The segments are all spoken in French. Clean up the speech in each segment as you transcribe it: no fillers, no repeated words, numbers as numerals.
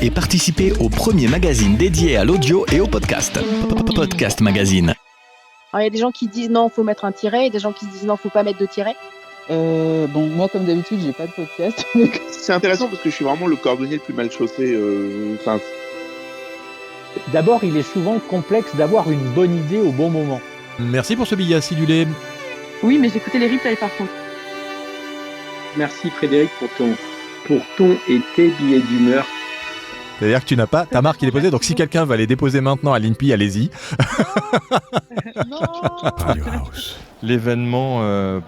et participez au premier magazine dédié à l'audio et au podcast. Podcast Magazine. Alors, il y a des gens qui disent non, faut mettre un tiret, et des gens qui disent non, faut pas mettre de tiret. Moi, comme d'habitude, j'ai pas de podcast. C'est intéressant parce que je suis vraiment le cordonnier le plus mal chaussé. D'abord, il est souvent complexe d'avoir une bonne idée au bon moment. Merci pour ce billet acidulé. Oui, mais j'écoutais les replays par contre. Merci Frédéric pour ton et tes billets d'humeur. C'est-à-dire que tu n'as pas ta marque qui est déposée, donc si quelqu'un va les déposer maintenant à l'INPI, allez-y. Non. Radio House. L'événement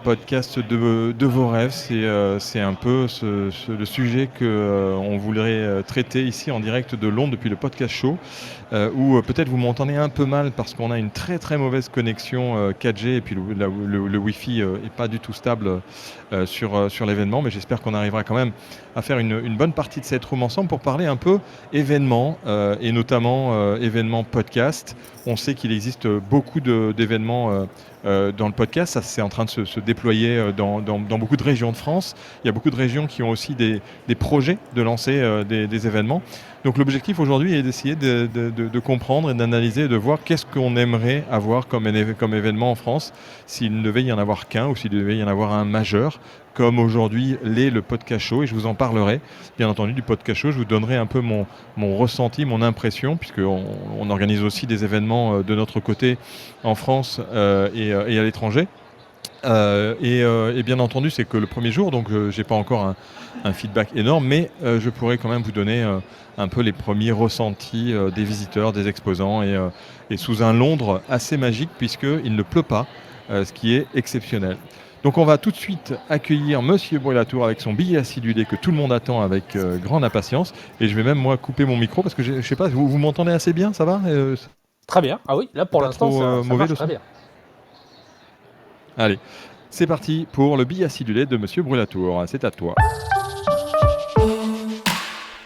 podcast de vos rêves, c'est un peu le sujet qu'on voudrait traiter ici en direct de Londres depuis le podcast show, où peut-être vous m'entendez un peu mal parce qu'on a une très très mauvaise connexion 4G et puis le Wi-Fi est pas du tout stable sur l'événement, mais j'espère qu'on arrivera quand même à faire une bonne partie de cette room ensemble pour parler un peu événements et notamment événements podcast. On sait qu'il existe beaucoup d'événements dans le podcast, ça c'est en train de se déployer dans beaucoup de régions de France. Il y a beaucoup de régions qui ont aussi des projets de lancer des événements. Donc l'objectif aujourd'hui est d'essayer de comprendre et d'analyser et de voir qu'est-ce qu'on aimerait avoir comme événement en France, s'il ne devait y en avoir qu'un ou s'il devait y en avoir un majeur, comme aujourd'hui l'est le podcast show, et je vous en parlerai bien entendu du podcast show. Je vous donnerai un peu mon ressenti, mon impression, puisqu'on organise aussi des événements de notre côté en France et à l'étranger. Et bien entendu, c'est que le premier jour, donc j'ai pas encore un feedback énorme, mais je pourrais quand même vous donner un peu les premiers ressentis des visiteurs, des exposants, et sous un Londres assez magique, puisqu'il ne pleut pas, ce qui est exceptionnel. Donc on va tout de suite accueillir Monsieur Bruy-Latour avec son billet acidulé que tout le monde attend avec grande impatience, et je vais même moi couper mon micro parce que je sais pas, vous m'entendez assez bien, ça va Très bien, ah oui, là pour l'instant ça marche très bien. Allez, c'est parti pour le billet acidulé de Monsieur Bruy-Latour. C'est à toi.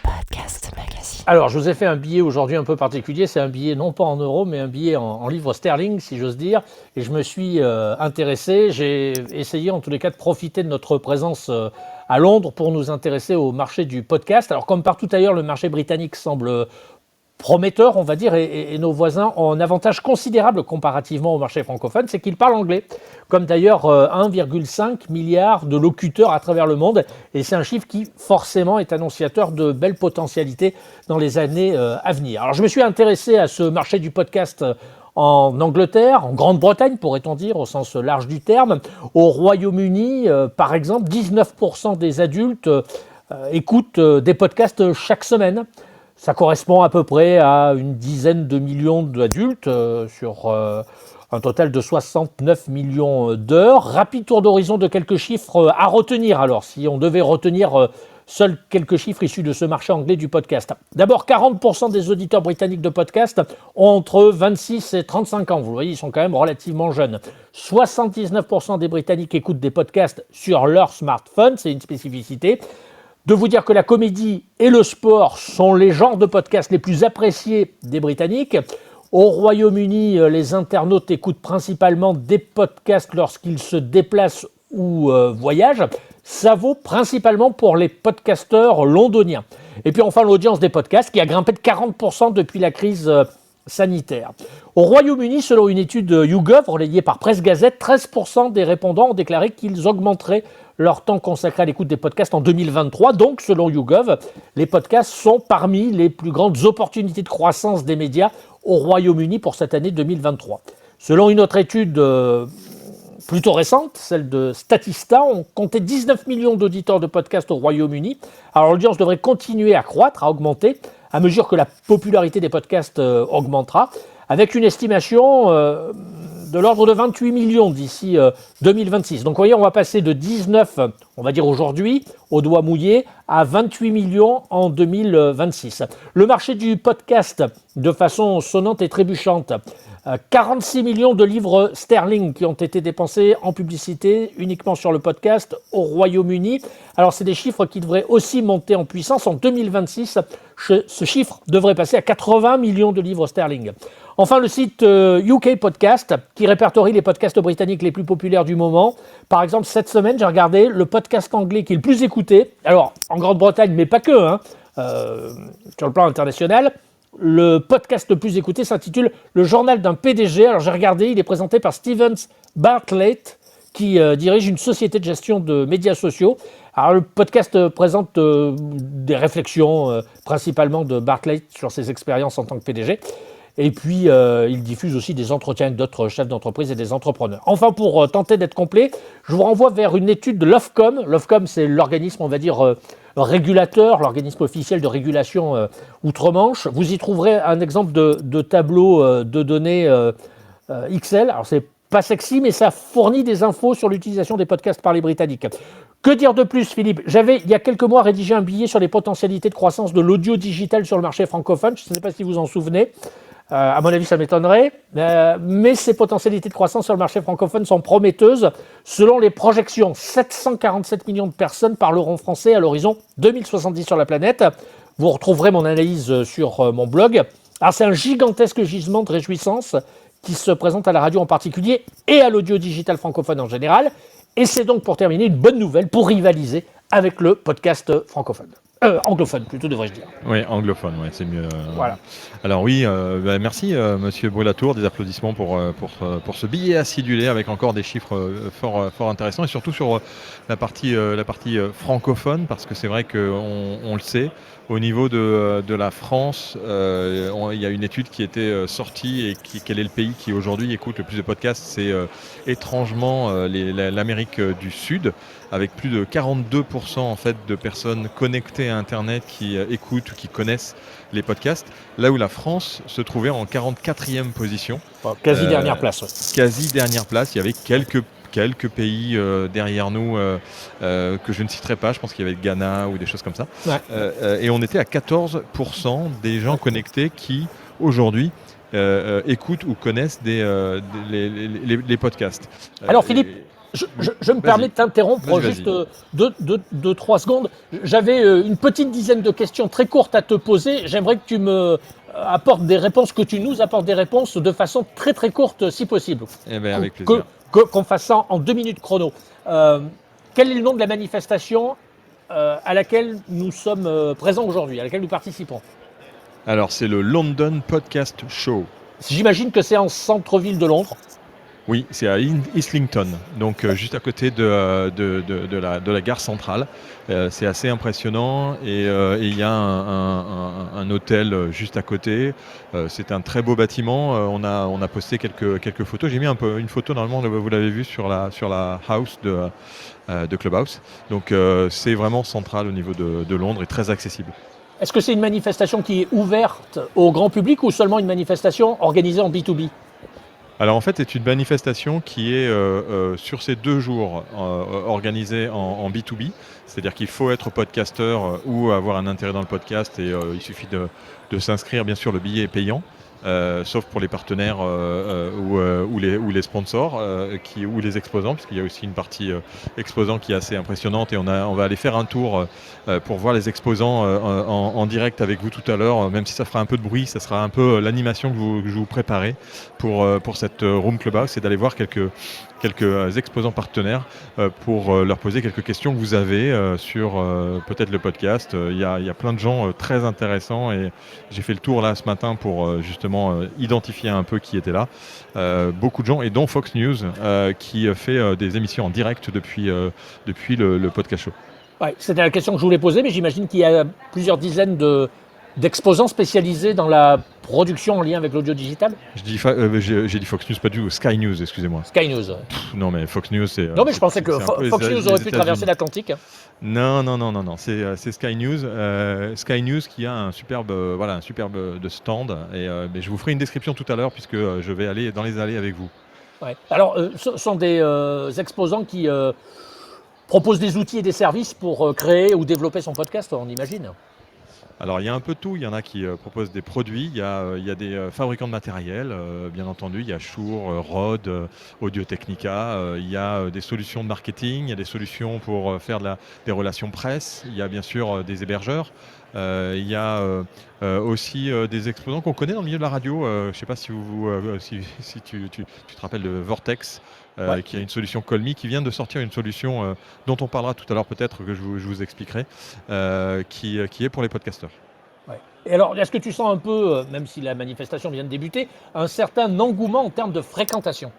Podcast Magazine. Alors, je vous ai fait un billet aujourd'hui un peu particulier. C'est un billet non pas en euros, mais un billet en livres sterling, si j'ose dire. Et je me suis intéressé. J'ai essayé en tous les cas de profiter de notre présence à Londres pour nous intéresser au marché du podcast. Alors, comme partout ailleurs, le marché britannique semble prometteur, on va dire, et nos voisins ont un avantage considérable comparativement au marché francophone, c'est qu'ils parlent anglais, comme d'ailleurs 1,5 milliard de locuteurs à travers le monde, et c'est un chiffre qui forcément est annonciateur de belles potentialités dans les années à venir. Alors je me suis intéressé à ce marché du podcast en Angleterre, en Grande-Bretagne pourrait-on dire au sens large du terme, au Royaume-Uni par exemple, 19% des adultes écoutent des podcasts chaque semaine. Ça correspond à peu près à une dizaine de millions d'adultes sur un total de 69 millions d'heures. Rapide tour d'horizon de quelques chiffres à retenir. Alors, si on devait retenir seuls quelques chiffres issus de ce marché anglais du podcast. D'abord, 40% des auditeurs britanniques de podcast ont entre 26 et 35 ans. Vous voyez, ils sont quand même relativement jeunes. 79% des Britanniques écoutent des podcasts sur leur smartphone. C'est une spécificité. De vous dire que la comédie et le sport sont les genres de podcasts les plus appréciés des Britanniques. Au Royaume-Uni, les internautes écoutent principalement des podcasts lorsqu'ils se déplacent ou voyagent. Ça vaut principalement pour les podcasteurs londoniens. Et puis enfin, l'audience des podcasts qui a grimpé de 40% depuis la crise sanitaire. Au Royaume-Uni, selon une étude YouGov relayée par Presse Gazette, 13% des répondants ont déclaré qu'ils augmenteraient leur temps consacré à l'écoute des podcasts en 2023. Donc, selon YouGov, les podcasts sont parmi les plus grandes opportunités de croissance des médias au Royaume-Uni pour cette année 2023. Selon une autre étude plutôt récente, celle de Statista, on comptait 19 millions d'auditeurs de podcasts au Royaume-Uni. Alors, l'audience devrait continuer à croître, à augmenter, à mesure que la popularité des podcasts augmentera, avec une estimation de l'ordre de 28 millions d'ici 2026. Donc vous voyez, on va passer de 19, on va dire aujourd'hui, au doigt mouillé, à 28 millions en 2026. Le marché du podcast, de façon sonnante et trébuchante, 46 millions de livres sterling qui ont été dépensés en publicité uniquement sur le podcast au Royaume-Uni. Alors c'est des chiffres qui devraient aussi monter en puissance. En 2026, ce chiffre devrait passer à 80 millions de livres sterling. Enfin, le site UK Podcast, qui répertorie les podcasts britanniques les plus populaires du moment. Par exemple, cette semaine, j'ai regardé le podcast anglais qui est le plus écouté. Alors, en Grande-Bretagne, mais pas que, sur le plan international. Le podcast le plus écouté s'intitule « Le journal d'un PDG ». Alors j'ai regardé, il est présenté par Stevens Bartlett, qui dirige une société de gestion de médias sociaux. Alors le podcast présente des réflexions principalement de Bartlett sur ses expériences en tant que PDG. Et puis, il diffuse aussi des entretiens avec d'autres chefs d'entreprise et des entrepreneurs. Enfin, pour tenter d'être complet, je vous renvoie vers une étude de l'Ofcom. L'Ofcom, c'est l'organisme, on va dire, régulateur, l'organisme officiel de régulation outre-Manche. Vous y trouverez un exemple de tableau de données Excel. Alors, c'est pas sexy, mais ça fournit des infos sur l'utilisation des podcasts par les Britanniques. Que dire de plus, Philippe ? J'avais, il y a quelques mois, rédigé un billet sur les potentialités de croissance de l'audio digital sur le marché francophone. Je ne sais pas si vous en souvenez. À mon avis, ça m'étonnerait, mais ces potentialités de croissance sur le marché francophone sont prometteuses. Selon les projections, 747 millions de personnes parleront français à l'horizon 2070 sur la planète. Vous retrouverez mon analyse sur mon blog. Alors, c'est un gigantesque gisement de réjouissance qui se présente à la radio en particulier et à l'audio digital francophone en général. Et c'est donc, pour terminer, une bonne nouvelle pour rivaliser avec le podcast francophone. Anglophone, plutôt, devrais-je dire. Oui, anglophone, ouais, c'est mieux. Voilà. Alors oui, merci Monsieur Brulatour, des applaudissements pour ce billet acidulé avec encore des chiffres fort intéressants et surtout sur la partie francophone, parce que c'est vrai qu'on le sait, au niveau de la France, il y a une étude qui était sortie et quel est le pays qui aujourd'hui écoute le plus de podcasts, c'est étrangement l'Amérique du Sud, avec plus de 42% en fait de personnes connectées à Internet qui écoutent ou qui connaissent les podcasts, là où la France se trouvait en 44e position. Quasi dernière place. Ouais. Quasi dernière place, il y avait quelques pays derrière nous que je ne citerai pas, je pense qu'il y avait le Ghana ou des choses comme ça. Ouais. Et on était à 14% des gens connectés qui, aujourd'hui, écoutent ou connaissent les podcasts. Alors Philippe, je me permets de t'interrompre juste 2-3 secondes. J'avais une petite dizaine de questions très courtes à te poser. J'aimerais que tu me apportes des réponses, que tu nous apportes des réponses de façon très très courte si possible. Eh bien, avec plaisir. Qu'on fasse ça en 2 minutes chrono. Quel est le nom de la manifestation à laquelle nous sommes présents aujourd'hui, à laquelle nous participons ? Alors, c'est le London Podcast Show. J'imagine que c'est en centre-ville de Londres. Oui, c'est à Islington, donc juste à côté de la gare centrale. C'est assez impressionnant et il y a un hôtel juste à côté. C'est un très beau bâtiment. On a posté quelques photos. J'ai mis une photo, normalement, vous l'avez vu sur la house de Clubhouse. Donc c'est vraiment central au niveau de Londres et très accessible. Est-ce que c'est une manifestation qui est ouverte au grand public ou seulement une manifestation organisée en B2B ? Alors en fait, c'est une manifestation qui est sur ces 2 jours organisée en B2B, c'est-à-dire qu'il faut être podcasteur ou avoir un intérêt dans le podcast et il suffit de s'inscrire, bien sûr le billet est payant. Sauf pour les partenaires ou les sponsors ou les exposants, puisqu'il y a aussi une partie exposants qui est assez impressionnante et on va aller faire un tour pour voir les exposants en direct avec vous tout à l'heure, même si ça fera un peu de bruit, ça sera un peu l'animation que je vous préparais pour cette Room Clubhouse, c'est d'aller voir quelques exposants partenaires pour leur poser quelques questions que vous avez sur peut-être le podcast. Il y a plein de gens très intéressants et j'ai fait le tour là ce matin pour justement identifier un peu qui était là. Beaucoup de gens et dont Fox News qui fait des émissions en direct depuis le podcast show. Ouais, c'était la question que je voulais poser, mais j'imagine qu'il y a plusieurs dizaines d'exposants spécialisés dans la production en lien avec l'audio digital. J'ai dit Fox News, pas du tout, Sky News, excusez-moi. Sky News. Non mais Fox News c'est... Non mais je pensais que Fox News aurait pu traverser l'Atlantique. Non, c'est Sky News. Sky News qui a un superbe de stand mais je vous ferai une description tout à l'heure puisque je vais aller dans les allées avec vous. Ouais. Alors ce sont des exposants qui proposent des outils et des services pour créer ou développer son podcast, on imagine. Alors il y a un peu de tout, il y en a qui proposent des produits, il y a des fabricants de matériel, bien entendu, il y a Shure, Rode, Audio-Technica, il y a des solutions de marketing, il y a des solutions pour faire des relations presse, il y a bien sûr des hébergeurs, Il y a aussi des exposants qu'on connaît dans le milieu de la radio. Je ne sais pas si, si tu te rappelles de Vortex, qui a une solution Call Me, qui vient de sortir une solution dont on parlera tout à l'heure peut-être, que je vous expliquerai, qui est pour les podcasteurs. Ouais. Et alors, est-ce que tu sens un peu, même si la manifestation vient de débuter, un certain engouement en termes de fréquentation ?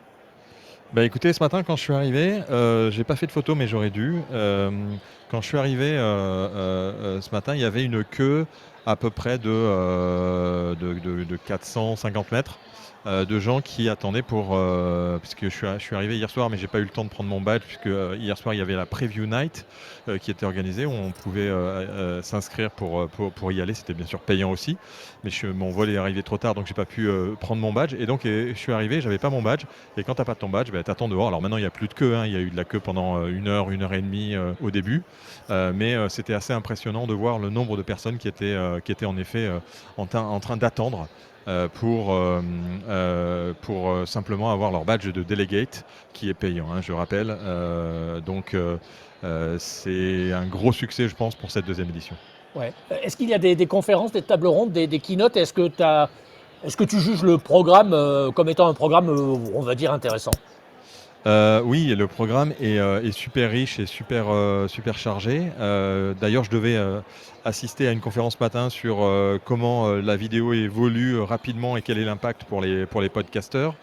Bah écoutez, ce matin quand je suis arrivé, j'ai pas fait de photo mais j'aurais dû. Quand je suis arrivé ce matin, il y avait une queue à peu près de 450 mètres de gens qui attendaient puisque je suis arrivé hier soir mais j'ai pas eu le temps de prendre mon badge puisque hier soir il y avait la preview night qui était organisée où on pouvait s'inscrire pour y aller. C'était bien sûr payant aussi, mais mon vol est arrivé trop tard donc j'ai pas pu prendre mon badge et donc je suis arrivé, j'avais pas mon badge et quand t'as pas ton badge, t'attends dehors. Alors maintenant il n'y a plus de queue, hein. Il y a eu de la queue pendant 1 heure et demie au début, mais c'était assez impressionnant de voir le nombre de personnes qui étaient en effet en train d'attendre pour simplement avoir leur badge de delegate qui est payant, hein, je rappelle. Donc c'est un gros succès, je pense, pour cette deuxième édition. Ouais. Est-ce qu'il y a des conférences, des tables rondes, des keynotes ? Est-ce que tu juges le programme comme étant un programme, on va dire, intéressant ? Oui, le programme est super riche et super chargé. D'ailleurs, je devais assister à une conférence ce matin sur comment la vidéo évolue rapidement et quel est l'impact pour les podcasteurs.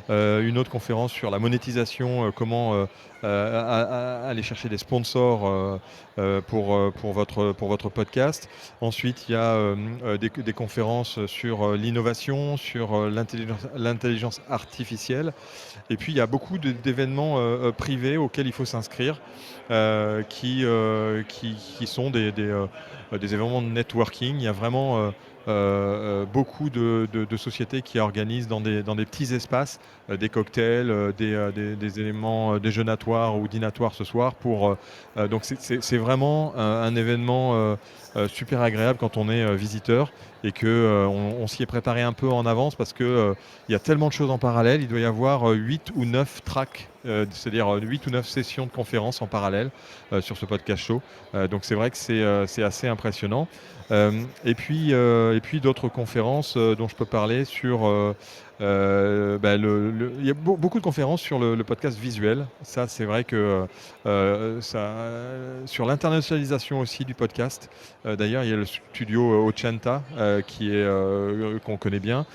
Une autre conférence sur la monétisation, comment aller chercher des sponsors pour votre podcast. Ensuite, il y a des conférences sur l'innovation, sur l'intelligence artificielle. Et puis, il y a beaucoup d'événements privés auxquels il faut s'inscrire, qui sont des événements de networking. Il y a vraiment beaucoup de sociétés qui organisent dans des petits espaces des cocktails, des éléments déjeunatoires ou dînatoires ce soir. Donc c'est vraiment un événement super agréable quand on est visiteur et qu'on s'y est préparé un peu en avance parce qu'il y a tellement de choses en parallèle. Il doit y avoir 8 ou 9 tracks, c'est-à-dire 8 ou 9 sessions de conférences en parallèle sur ce podcast show. Donc c'est vrai que c'est assez impressionnant. Et puis d'autres conférences dont je peux parler sur... il y a beaucoup de conférences sur le podcast visuel. Ça, c'est vrai que sur l'internationalisation aussi du podcast. D'ailleurs, il y a le studio Ochenta qu'on connaît bien,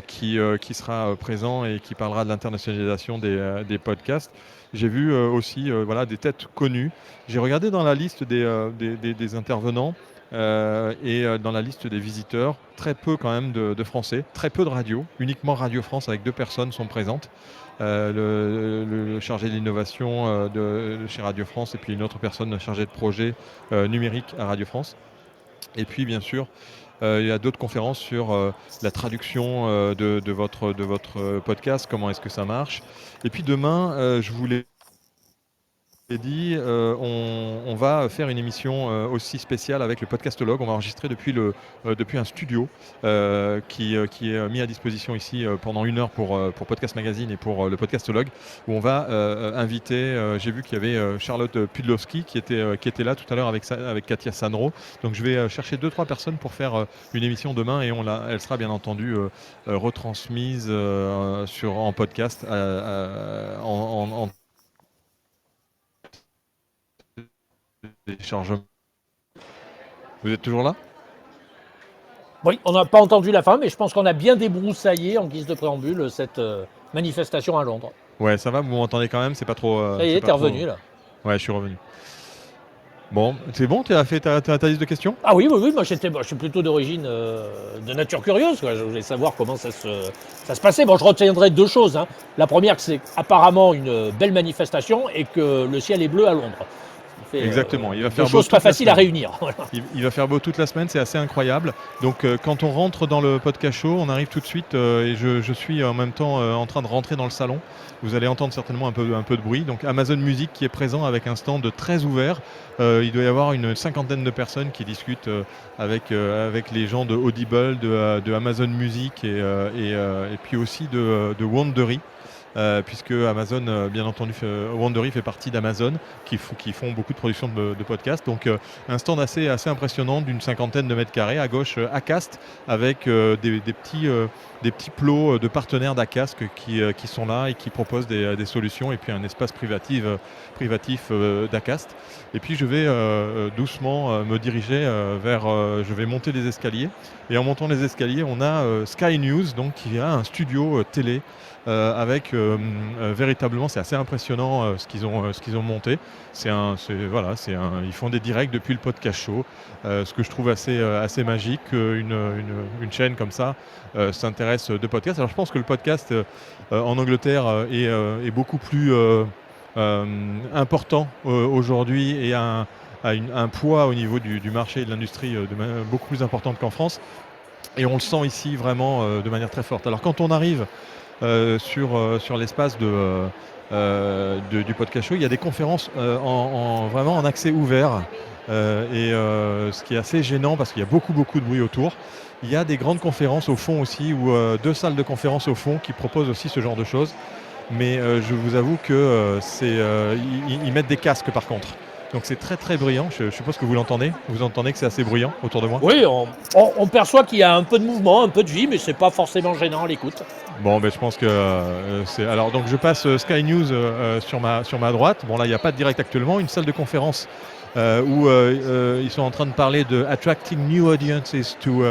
qui sera présent et qui parlera de l'internationalisation des podcasts. J'ai vu aussi des têtes connues. J'ai regardé dans la liste des intervenants. Et dans la liste des visiteurs, très peu quand même de Français, très peu de radio, uniquement Radio France avec 2 personnes sont présentes. Le chargé de l'innovation chez Radio France et puis une autre personne chargée de projet numérique à Radio France. Et puis bien sûr, il y a d'autres conférences sur la traduction de votre podcast, comment est-ce que ça marche. Et puis demain, je voulais dit, on va faire une émission aussi spéciale avec le podcastologue. On va enregistrer depuis un studio qui est mis à disposition ici pendant 1 heure pour Podcast Magazine et pour le podcastologue, où on va inviter, j'ai vu qu'il y avait Charlotte Pudlowski qui était là tout à l'heure avec Katia Sanro. Donc je vais chercher 2-3 personnes pour faire une émission demain et elle sera bien entendu retransmise en podcast en téléchargement. Vous êtes toujours là ? Oui, on n'a pas entendu la fin, mais je pense qu'on a bien débroussaillé en guise de préambule cette manifestation à Londres. Ouais, ça va, vous m'entendez quand même, c'est pas trop... Ça y est, t'es revenu là. Ouais, je suis revenu. Bon, c'est bon, tu as fait ta liste de questions ? Ah oui, moi je suis plutôt d'origine de nature curieuse, quoi. Je voulais savoir comment ça se passait. Bon, je retiendrai 2 choses, hein. La première, c'est apparemment une belle manifestation et que le ciel est bleu à Londres. Exactement, il va faire beau. Chose pas facile à réunir. Voilà. Il va faire beau toute la semaine, c'est assez incroyable. Donc quand on rentre dans le podcast show, on arrive tout de suite et je suis en même temps en train de rentrer dans le salon. Vous allez entendre certainement un peu de bruit. Donc Amazon Music qui est présent avec un stand très ouvert. Il doit y avoir une 50aine de personnes qui discutent avec les gens de Audible, de Amazon Music et puis aussi de Wondery. puisque Amazon, bien entendu, Wandery fait partie d'Amazon, qui font beaucoup de production de podcasts. Donc un stand assez impressionnant d'une 50aine de mètres carrés. À gauche, Acast, avec des petits plots de partenaires d'Acast qui sont là et qui proposent des solutions, et puis un espace privatif d'Acast. Et puis je vais doucement me diriger je vais monter les escaliers. Et en montant les escaliers, on a Sky News, donc qui a un studio télé avec véritablement, c'est assez impressionnant ce qu'ils ont monté. Ils font des directs depuis le podcast show, ce que je trouve assez magique qu'une chaîne comme ça s'intéresse de podcast. Alors je pense que le podcast en Angleterre est beaucoup plus important aujourd'hui et a un poids au niveau du marché et de l'industrie beaucoup plus importante qu'en France. Et on le sent ici vraiment de manière très forte. Alors quand on arrive sur l'espace du podcast show, il y a des conférences vraiment en accès ouvert. Ce qui est assez gênant parce qu'il y a beaucoup de bruit autour. Il y a des grandes conférences au fond aussi, ou 2 salles de conférences au fond qui proposent aussi ce genre de choses. Mais je vous avoue que ils mettent des casques par contre. Donc c'est très bruyant. Je suppose que vous l'entendez. Vous entendez que c'est assez bruyant autour de moi? Oui, on perçoit qu'il y a un peu de mouvement, un peu de vie, mais c'est pas forcément gênant à l'écoute. Bon, je pense que c'est... Alors, donc je passe Sky News sur ma droite. Bon, là, il n'y a pas de direct actuellement. Une salle de conférence où ils sont en train de parler de Attracting New Audiences to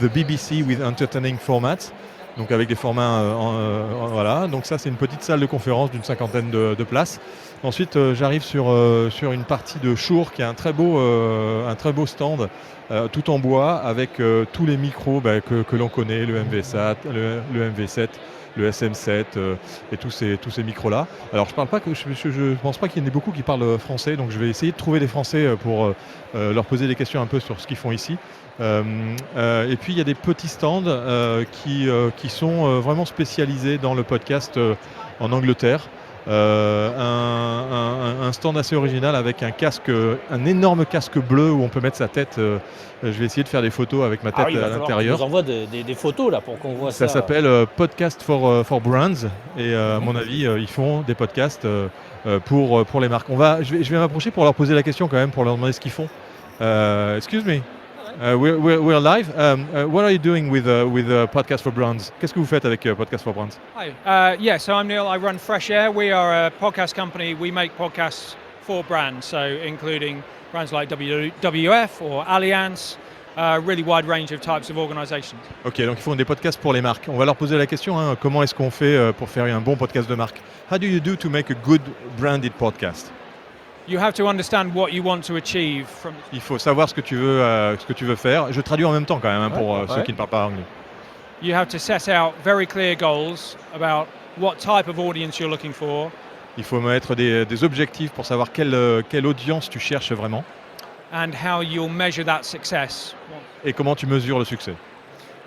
the BBC with Entertaining Formats. Donc avec des formats, voilà. Donc ça, c'est une petite salle de conférence d'une 50aine de places. Ensuite, j'arrive sur une partie de Shure qui a un très beau stand tout en bois avec tous les micros que l'on connaît, le MV7, le MV7, le SM7 et tous ces micros-là. Alors je pense pas qu'il y en ait beaucoup qui parlent français, donc je vais essayer de trouver des Français pour leur poser des questions un peu sur ce qu'ils font ici. Et puis il y a des petits stands qui sont vraiment spécialisés dans le podcast en Angleterre. Un stand assez original avec un énorme casque bleu où on peut mettre sa tête. Je vais essayer de faire des photos avec ma tête à l'intérieur. On nous envoie des photos là pour qu'on voit ça. Ça s'appelle Podcast for Brands et à mon avis ils font des podcasts pour les marques. Je vais m'approcher pour leur poser la question quand même, pour leur demander ce qu'ils font. Excuse me. We're live. What are you doing with Podcast for Brands? Qu'est-ce que vous faites avec Podcast for Brands? Hi. So I'm Neil. I run Fresh Air. We are a podcast company. We make podcasts for brands, so including brands like WWF or Allianz, really wide range of types of organizations. Ok, donc ils font des podcasts pour les marques. On va leur poser la question, comment est-ce qu'on fait pour faire un bon podcast de marque? How do you do to make a good branded podcast? You have to understand what you want to achieve from. Il faut savoir ce que tu veux faire. Je traduis en même temps quand même pour ceux qui ne parlent pas anglais. You have to set out very clear goals about what type of audience you're looking for. Il faut mettre des objectifs pour savoir quelle audience tu cherches vraiment. And how you'll measure that success. Et comment tu mesures le succès.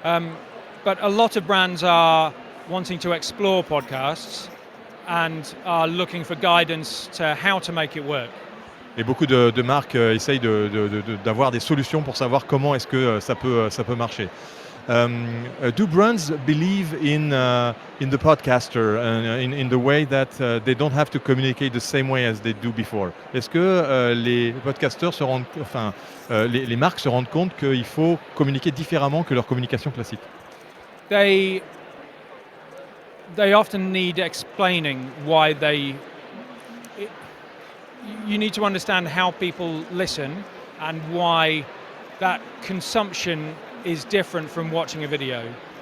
But a lot of brands are wanting to explore podcasts and are looking for guidance to how to make it work. Et beaucoup de marques essayent d'avoir des solutions pour savoir comment est-ce que ça peut marcher. Do brands believe in the podcaster in the way that they don't have to communicate the same way as they do before? Est-ce que les podcasters les marques se rendent compte qu'il faut communiquer différemment que leur communication classique? They often need explaining why you need to understand how people listen and why that consumption is different from watching a video.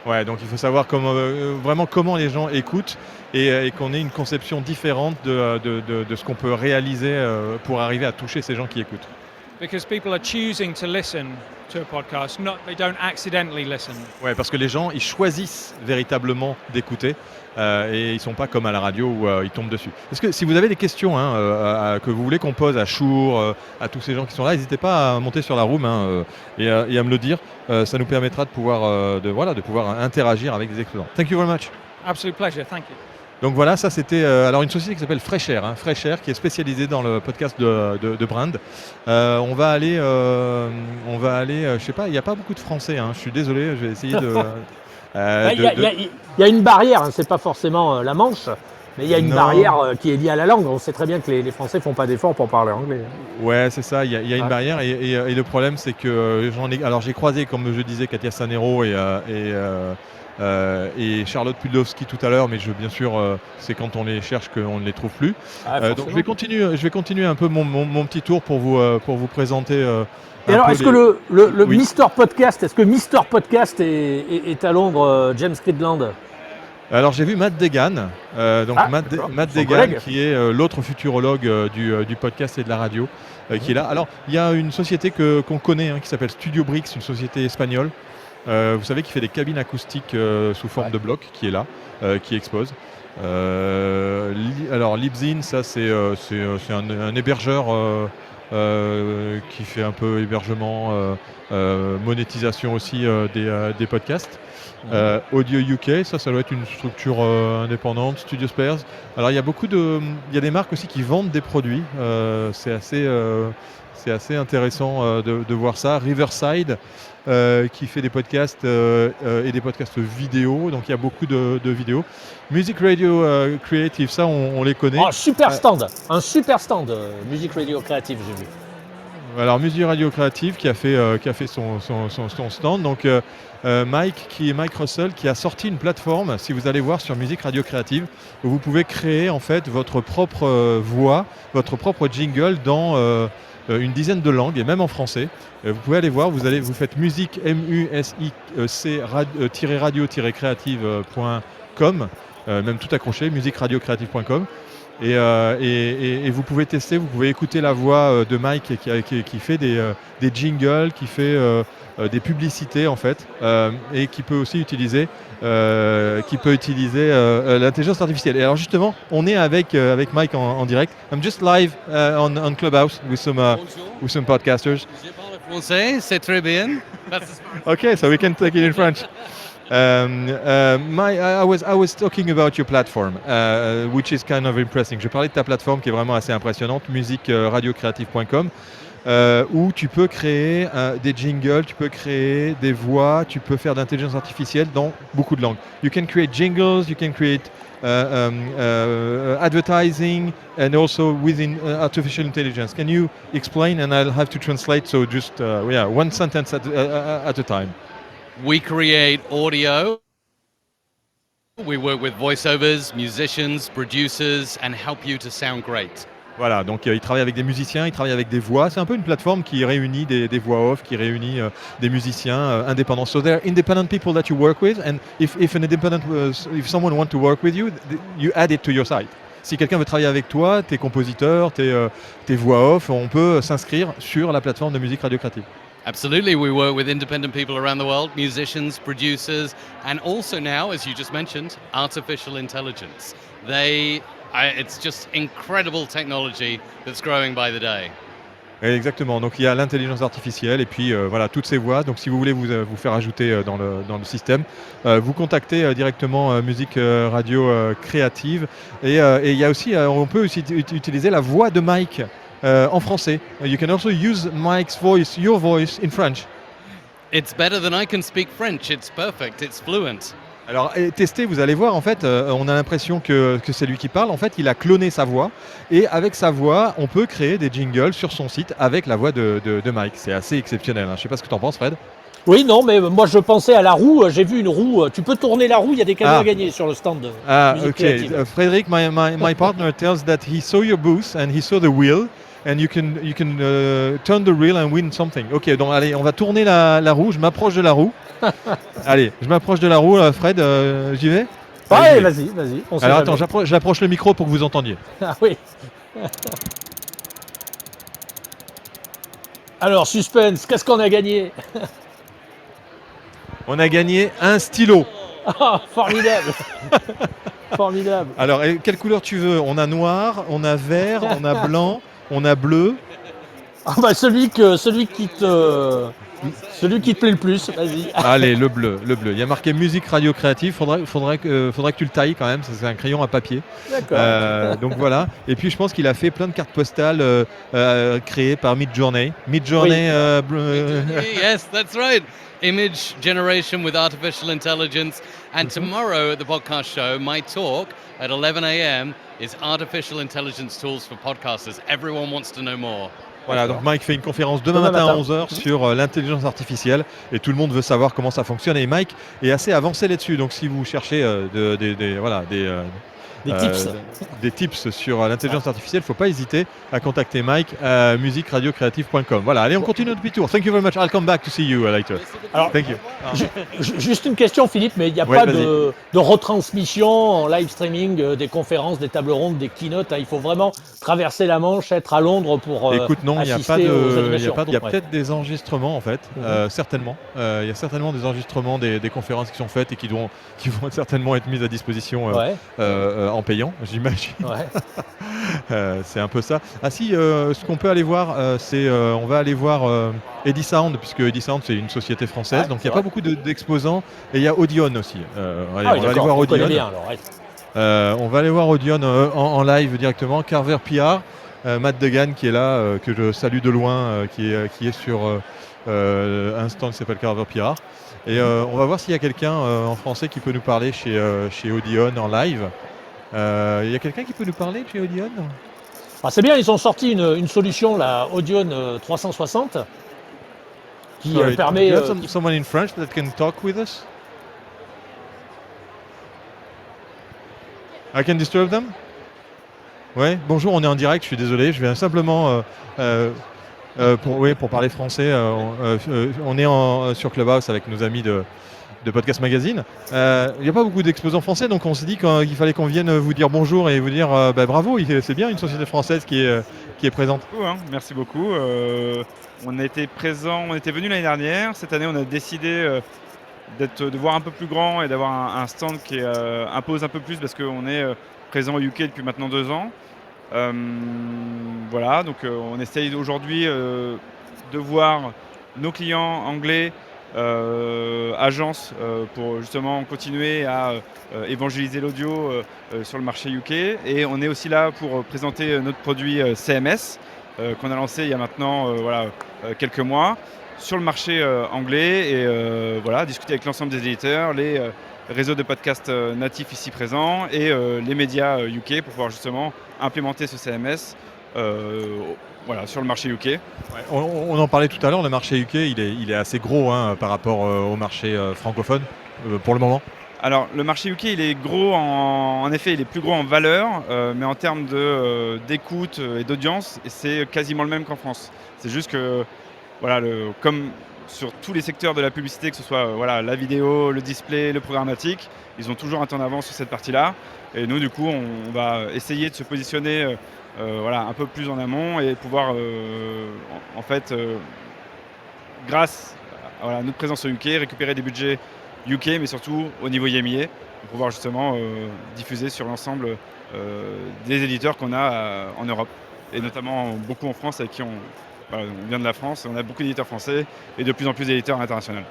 Ouais, donc il faut savoir comment les gens écoutent et qu'on ait une conception différente de ce qu'on peut réaliser pour arriver à toucher ces gens qui écoutent. Because people are choosing to listen to a podcast, they don't accidentally listen. Ouais, parce que les gens, ils choisissent véritablement d'écouter et ils sont pas comme à la radio où ils tombent dessus. Est-ce que si vous avez des questions que vous voulez qu'on pose à Shure, à tous ces gens qui sont là, n'hésitez pas à monter sur la room et à me le dire. Ça nous permettra de pouvoir interagir avec des exposants. Thank you very much. Absolute pleasure, thank you. Donc voilà, ça c'était alors une société qui s'appelle Fresh Air, Fresh Air qui est spécialisée dans le podcast de brand. On va aller, je sais pas, il n'y a pas beaucoup de Français, je suis désolé, je vais essayer Il y a une barrière, hein, c'est pas forcément la Manche, mais il y a une barrière qui est liée à la langue. On sait très bien que les Français font pas d'efforts pour parler anglais. Ouais, c'est ça, il y a une barrière et le problème c'est que j'ai croisé, comme je disais, Katia Sanero et Charlotte Pudlowski tout à l'heure, mais bien sûr, c'est quand on les cherche qu'on ne les trouve plus. Donc je vais continuer un peu mon petit tour pour vous présenter. Et alors, est-ce que le Mister Podcast, est à Londres, James Cridland? Alors j'ai vu Matt Degan, Matt Degan qui est l'autre futurologue du podcast et de la radio, qui est là. Alors il y a une société qu'on connaît qui s'appelle Studio Bricks, une société espagnole. Vous savez, qui fait des cabines acoustiques sous forme de blocs, qui est là, qui expose. Alors Libsyn, ça c'est un hébergeur qui fait un peu hébergement, monétisation aussi des podcasts. Audio UK, ça doit être une structure indépendante. Studio Spares. Alors il y a des marques aussi qui vendent des produits. C'est assez intéressant de voir ça. Riverside, qui fait des podcasts et des podcasts vidéo, donc il y a beaucoup de vidéos. Music Radio Creative, ça on les connaît. Un super stand, Music Radio Creative, j'ai vu. Alors Music Radio Creative qui a fait son stand, donc Mike Russell qui a sorti une plateforme, si vous allez voir sur Music Radio Creative, où vous pouvez créer en fait votre propre voix, votre propre jingle dans une dizaine de langues et même en français. Vous pouvez aller voir, vous faites musique radio-creative.com, même tout accroché, musicradiocreative.com. Et vous pouvez tester, vous pouvez écouter la voix de Mike qui fait des jingles, qui fait des publicités en fait, et qui peut aussi utiliser l'intelligence artificielle. Et alors justement, on est avec Mike en direct. I'm just live on Clubhouse with some podcasters. Je parle français, c'est très bien. Okay, so we can take it in French. I was talking about your platform, which is kind of impressive. Je parlais de ta plateforme qui est vraiment assez impressionnante, musicradiocreative.com, où tu peux créer des jingles, tu peux créer des voix, tu peux faire de l'intelligence artificielle dans beaucoup de langues. You can create jingles, you can create advertising, and also within artificial intelligence. Can you explain? And I'll have to translate, so just one sentence at a time. We create audio. We work with voiceovers, musicians, producers, and help you to sound great. Voilà, donc il travaille avec des musiciens, il travaille avec des voix. C'est un peu une plateforme qui réunit des voix off, qui réunit des musiciens indépendants. So there are independent people that you work with, and if someone wants to work with you, you add it to your site. Si quelqu'un veut travailler avec toi, tes compositeurs, tes voix off, on peut s'inscrire sur la plateforme de Music Radio Creative. Absolutely, we work with independent people around the world, musicians, producers, and also now, as you just mentioned, artificial intelligence. It's just incredible technology that's growing by the day. Exactement, donc il y a l'intelligence artificielle et puis voilà toutes ces voix. Donc si vous voulez vous faire ajouter dans le système, vous contactez directement Music Radio Creative et il y a aussi, on peut aussi utiliser la voix de Mike en français. You can also use Mike's voice, your voice in French. It's better than I can speak French. It's perfect. It's fluent. Alors testez, vous allez voir, en fait, on a l'impression que c'est lui qui parle. En fait, il a cloné sa voix et avec sa voix, on peut créer des jingles sur son site avec la voix de Mike. C'est assez exceptionnel. Je ne sais pas ce que tu en penses, Fred. Oui, non, mais moi je pensais à la roue. J'ai vu une roue. Tu peux tourner la roue. Il y a des cadeaux à gagner sur le stand. Okay. Frédéric, my partner tells that he saw your booth and he saw the wheel. And you can turn the wheel and win something. Ok, donc allez, on va tourner la roue. Je m'approche de la roue. Allez, je m'approche de la roue, Fred. J'y vais. Ouais, vas-y. Alors attends, j'approche le micro pour que vous entendiez. Ah oui. Alors suspense, qu'est-ce qu'on a gagné? On a gagné un stylo. Ah, formidable. Formidable. Alors, quelle couleur tu veux? On a noir, on a vert, on a blanc. On a bleu. Ah bah celui qui te Celui qui te plaît le plus, vas-y. Allez, le bleu. Il y a marqué musique radio créative. Faudrait que tu le tailles quand même. Ça, c'est un crayon à papier. D'accord. Donc voilà. Et puis je pense qu'il a fait plein de cartes postales créées par Midjourney. Midjourney. Yes, that's right. Image generation with artificial intelligence. And tomorrow at the podcast show, my talk at 11 a.m. is artificial intelligence tools for podcasters. Everyone wants to know more. Voilà, donc Mike fait une conférence demain matin à 11h sur l'intelligence artificielle et tout le monde veut savoir comment ça fonctionne. Et Mike est assez avancé là-dessus. Donc si vous cherchez des tips sur l'intelligence artificielle, il ne faut pas hésiter à contacter Mike à musicradiocreative.com. Voilà, allez, on continue notre petit tour. Thank you very much. I'll come back to see you later. Alors, Thank you. Juste une question, Philippe, mais il n'y a pas de retransmission en live streaming des conférences, des tables rondes, des keynotes. Hein. Il faut vraiment traverser la Manche, être à Londres pour Écoute, non, il n'y a assister pas aux de. animations. Il y a peut-être des enregistrements en fait, certainement. Il y a certainement des enregistrements des conférences qui sont faites et qui vont certainement être mises à disposition en payant, j'imagine. C'est un peu ça. Ah si, ce qu'on peut aller voir, on va aller voir Eddy Sound, puisque Eddy Sound c'est une société française, donc il n'y a pas beaucoup d'exposants, et il y a Audion aussi. On va aller voir Audion. On va aller voir Audion en live directement. Carver PR, Matt Degan qui est là, que je salue de loin, qui est sur un stand qui s'appelle Carver PR. Et on va voir s'il y a quelqu'un en français qui peut nous parler chez Audion en live. Il y a quelqu'un qui peut nous parler chez Audion ? C'est bien, ils ont sorti une solution, la Audion 360, qui permet... Do you have someone in French that can talk with us? I can disturb them? Ouais, bonjour, on est en direct, je suis désolé, je viens simplement pour parler français. On est sur Clubhouse avec nos amis de Podcast Magazine. Il n'y a pas beaucoup d'exposants français, donc on s'est dit qu'il fallait qu'on vienne vous dire bonjour et vous dire bravo, c'est bien une société française qui est présente. Merci beaucoup. On était venu l'année dernière. Cette année, on a décidé de voir un peu plus grand et d'avoir un stand qui impose un peu plus parce qu'on est présent au UK depuis maintenant 2 ans. Voilà, donc on essaye aujourd'hui de voir nos clients anglais, agences, pour justement continuer à évangéliser l'audio sur le marché UK. Et on est aussi là pour présenter notre produit CMS qu'on a lancé il y a maintenant quelques mois sur le marché anglais et discuter avec l'ensemble des éditeurs, les réseaux de podcasts natifs ici présents et les médias UK pour pouvoir justement implémenter ce CMS sur le marché UK. Ouais, on en parlait tout à l'heure, le marché UK il est assez gros par rapport au marché francophone pour le moment. Alors le marché UK il est gros, en effet il est plus gros en valeur, mais en termes d'écoute et d'audience c'est quasiment le même qu'en France. C'est juste que comme sur tous les secteurs de la publicité, que ce soit la vidéo, le display, le programmatique, ils ont toujours un temps d'avance sur cette partie-là. Et nous, du coup, on va essayer de se positionner un peu plus en amont et pouvoir, grâce à notre présence au UK, récupérer des budgets UK, mais surtout au niveau IMIA, pour pouvoir justement diffuser sur l'ensemble des éditeurs qu'on a en Europe. Et notamment beaucoup en France, avec qui on vient de la France, on a beaucoup d'éditeurs français et de plus en plus d'éditeurs internationaux.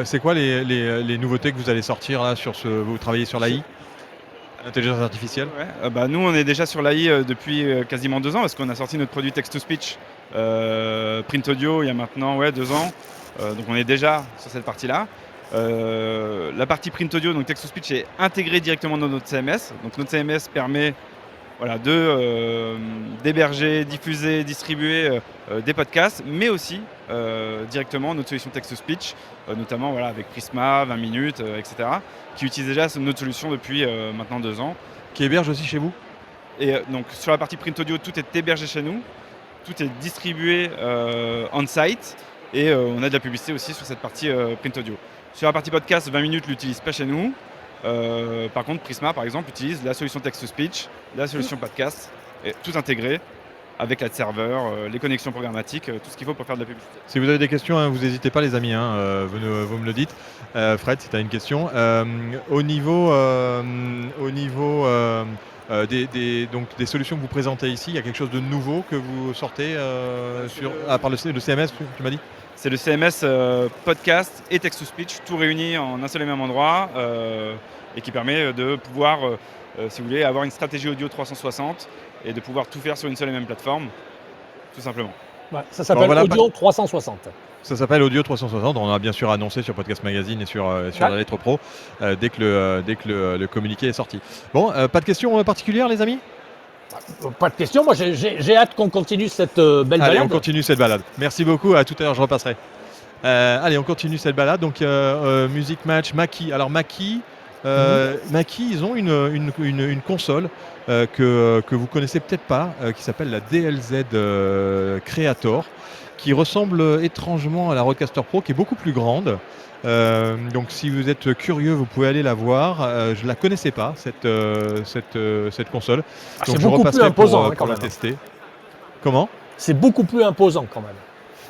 C'est quoi les nouveautés que vous allez sortir là vous travaillez sur l'AI, l'intelligence artificielle? Nous on est déjà sur l'AI depuis quasiment 2 ans parce qu'on a sorti notre produit text-to-speech print audio il y a maintenant 2 ans. Donc on est déjà sur cette partie-là. La partie print audio, donc text-to-speech, est intégrée directement dans notre CMS. Donc notre CMS permet d'héberger, diffuser, distribuer des podcasts, mais aussi directement notre solution text-to-speech, notamment avec Prisma, 20 minutes, etc., qui utilise déjà notre solution depuis maintenant 2 ans. Qui héberge aussi chez vous? Et donc sur la partie print audio, tout est hébergé chez nous, tout est distribué on-site, et on a de la publicité aussi sur cette partie print audio. Sur la partie podcast, 20 minutes ne l'utilise pas chez nous. Par contre, Prisma, par exemple, utilise la solution text-to-speech, la solution podcast, et tout intégré avec la serveur, les connexions programmatiques, tout ce qu'il faut pour faire de la publicité. Si vous avez des questions, vous n'hésitez pas les amis, vous me le dites. Fred, si tu as une question. Au niveau donc des solutions que vous présentez ici. Il y a quelque chose de nouveau que vous sortez à part le CMS, tu m'as dit? C'est le CMS podcast et text-to-speech, tout réuni en un seul et même endroit, et qui permet de pouvoir, si vous voulez, avoir une stratégie audio 360 et de pouvoir tout faire sur une seule et même plateforme, tout simplement. Ouais, ça s'appelle Audio 360. Ça s'appelle Audio 360. On a bien sûr annoncé sur Podcast Magazine et sur la Lettre Pro dès que le communiqué est sorti. Bon, pas de questions particulières, les amis? Pas de questions. Moi, j'ai hâte qu'on continue cette belle balade. Allez, on continue cette balade. Merci beaucoup. À tout à l'heure, je repasserai. Allez, on continue cette balade. Donc, Music Match, Mackie. Alors, Mackie, ils ont une console que vous connaissez peut-être pas, qui s'appelle la DLZ Creator, qui ressemble étrangement à la Rodecaster Pro, qui est beaucoup plus grande. Donc si vous êtes curieux, vous pouvez aller la voir. Je ne la connaissais pas, cette console. Donc c'est beaucoup plus imposant pour la tester. Comment? C'est beaucoup plus imposant quand même.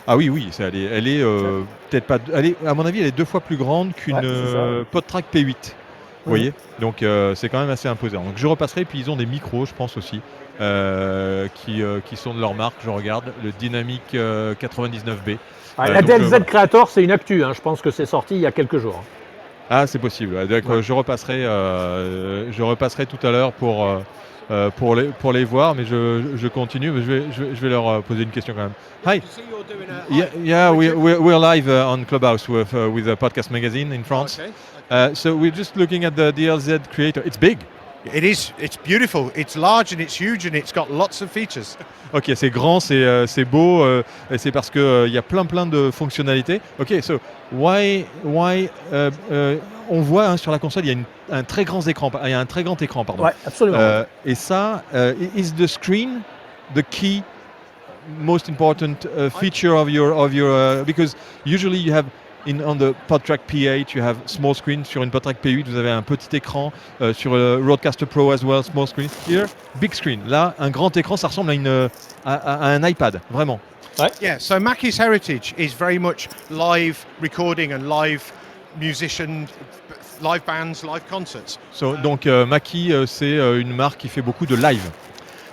Ah oui, elle est peut-être pas... à mon avis, elle est 2 fois plus grande qu'une PodTrack P8. Vous voyez? Donc c'est quand même assez imposant. Donc je repasserai, puis ils ont des micros, je pense aussi, qui sont de leur marque. Je regarde, le Dynamic 99B. La DLZ Creator, c'est une actu, je pense que c'est sorti il y a quelques jours. Ah, c'est possible. Je repasserai tout à l'heure pour les voir, mais je continue. Je vais leur poser une question quand même. Hi. Yeah, we're live on Clubhouse with a Podcast Magazine in France. So we're just looking at the DLZ Creator. It's big. It is. It's beautiful. It's large and it's huge and it's got lots of features. Ok, c'est grand, c'est beau, et c'est parce que y a plein de fonctionnalités. Ok, so why on voit sur la console, il y a un très grand écran, pardon. Ouais, absolument. Et ça, is the screen the key most important feature of your because usually you have on the PodTrack P8, you have small screen. Sur une PodTrack P8, vous avez un petit écran. Sur le Rodecaster Pro as well, small screen. Here, big screen. Là, un grand écran, ça ressemble à un iPad, vraiment. Ouais. Yeah, so Mackie's heritage is very much live recording and live musician, live bands, live concerts. Donc Mackie, c'est une marque qui fait beaucoup de live.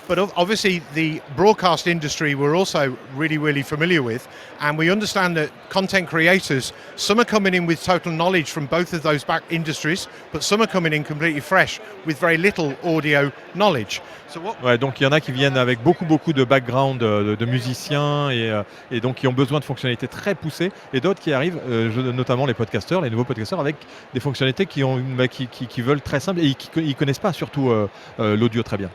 But obviously the broadcast industry we're also really familiar with, and we understand that content creators, some are coming in with total knowledge from both of those back industries, but some are coming in completely fresh with very little audio knowledge. Ouais, donc il y en a qui viennent avec beaucoup de background de musiciens et donc qui ont besoin de fonctionnalités très poussées, et d'autres qui arrivent, notamment les nouveaux podcasteurs avec des fonctionnalités qui veulent très simple et qui connaissent pas surtout l'audio très bien.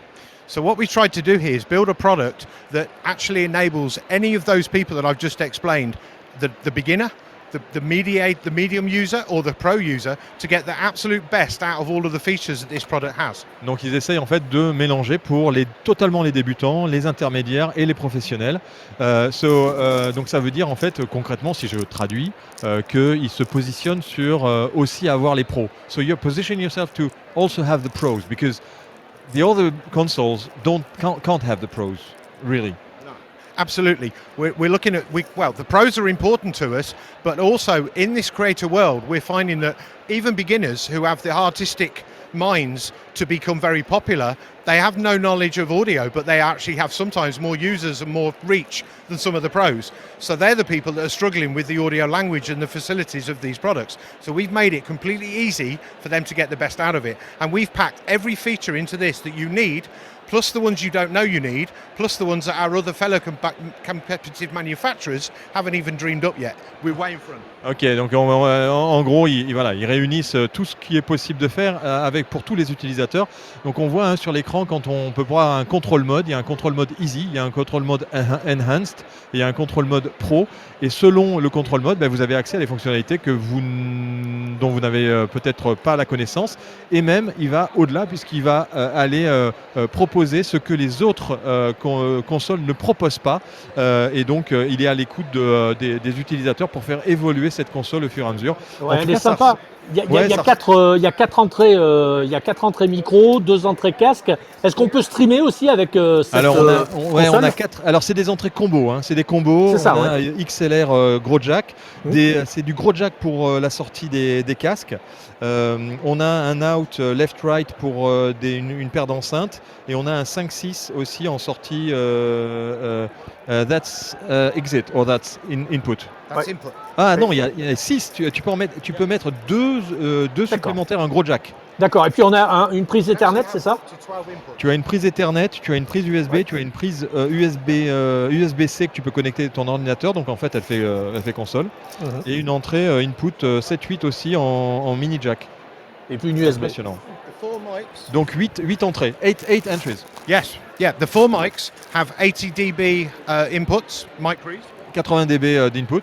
So what we tried to do here is build a product that actually enables any of those people that I've just explained, the beginner, the medium user or the pro user, to get the absolute best out of all of the features that this product has. Donc ils essayent en fait de mélanger pour totalement les débutants, les intermédiaires et les professionnels. Donc ça veut dire en fait concrètement, si je traduis, qu'ils se positionnent sur aussi avoir les pros. So you position yourself to also have the pros, because the other consoles can't have the pros, really. No, absolutely. We're looking at the pros are important to us, but also in this creator world, we're finding that even beginners who have the artistic minds to become very popular, they have no knowledge of audio, but they actually have sometimes more users and more reach than some of the pros. So they're the people that are struggling with the audio language and the facilities of these products. So we've made it completely easy for them to get the best out of it. And we've packed every feature into this that you need, plus the ones you don't know you need, plus the ones that our other fellow competitive manufacturers haven't even dreamed up yet. We're way in front. Ok, donc en gros, ils réunissent tout ce qui est possible de faire pour tous les utilisateurs. Donc on voit sur l'écran, quand on peut voir un control mode, il y a un control mode easy, il y a un control mode enhanced, et il y a un control mode pro. Et selon le control mode, vous avez accès à des fonctionnalités dont vous n'avez peut-être pas la connaissance. Et même, il va au-delà, puisqu'il va aller proposer ce que les autres consoles ne proposent pas. Et donc, il est à l'écoute des utilisateurs pour faire évoluer cette console au fur et à mesure. Ouais, elle est sympa. Il y a quatre entrées micro, 2 entrées casque. Est-ce qu'on peut streamer aussi avec cette Alors on console a 4. Alors c'est des entrées combo, hein. C'est des combos. C'est ça, on a XLR gros jack. C'est du gros jack pour la sortie des casques. On a un out left-right pour une paire d'enceintes et on a un 5.6 aussi en sortie that's exit or that's input. That's input. Ah non, il y a 6. Tu peux mettre deux supplémentaires, un gros jack. D'accord. Et puis on a une prise Ethernet, c'est ça? Tu as une prise Ethernet, tu as une prise USB, tu as une prise USB-C que tu peux connecter à ton ordinateur. Donc en fait, elle fait console. Et une entrée input 7.8 aussi en mini jack. Et puis une USB. Impressionnant. Donc 8 entrées, 8 entries. Yes, yeah. The 4 mics have 80 dB inputs, mic read. 80 dB d'input.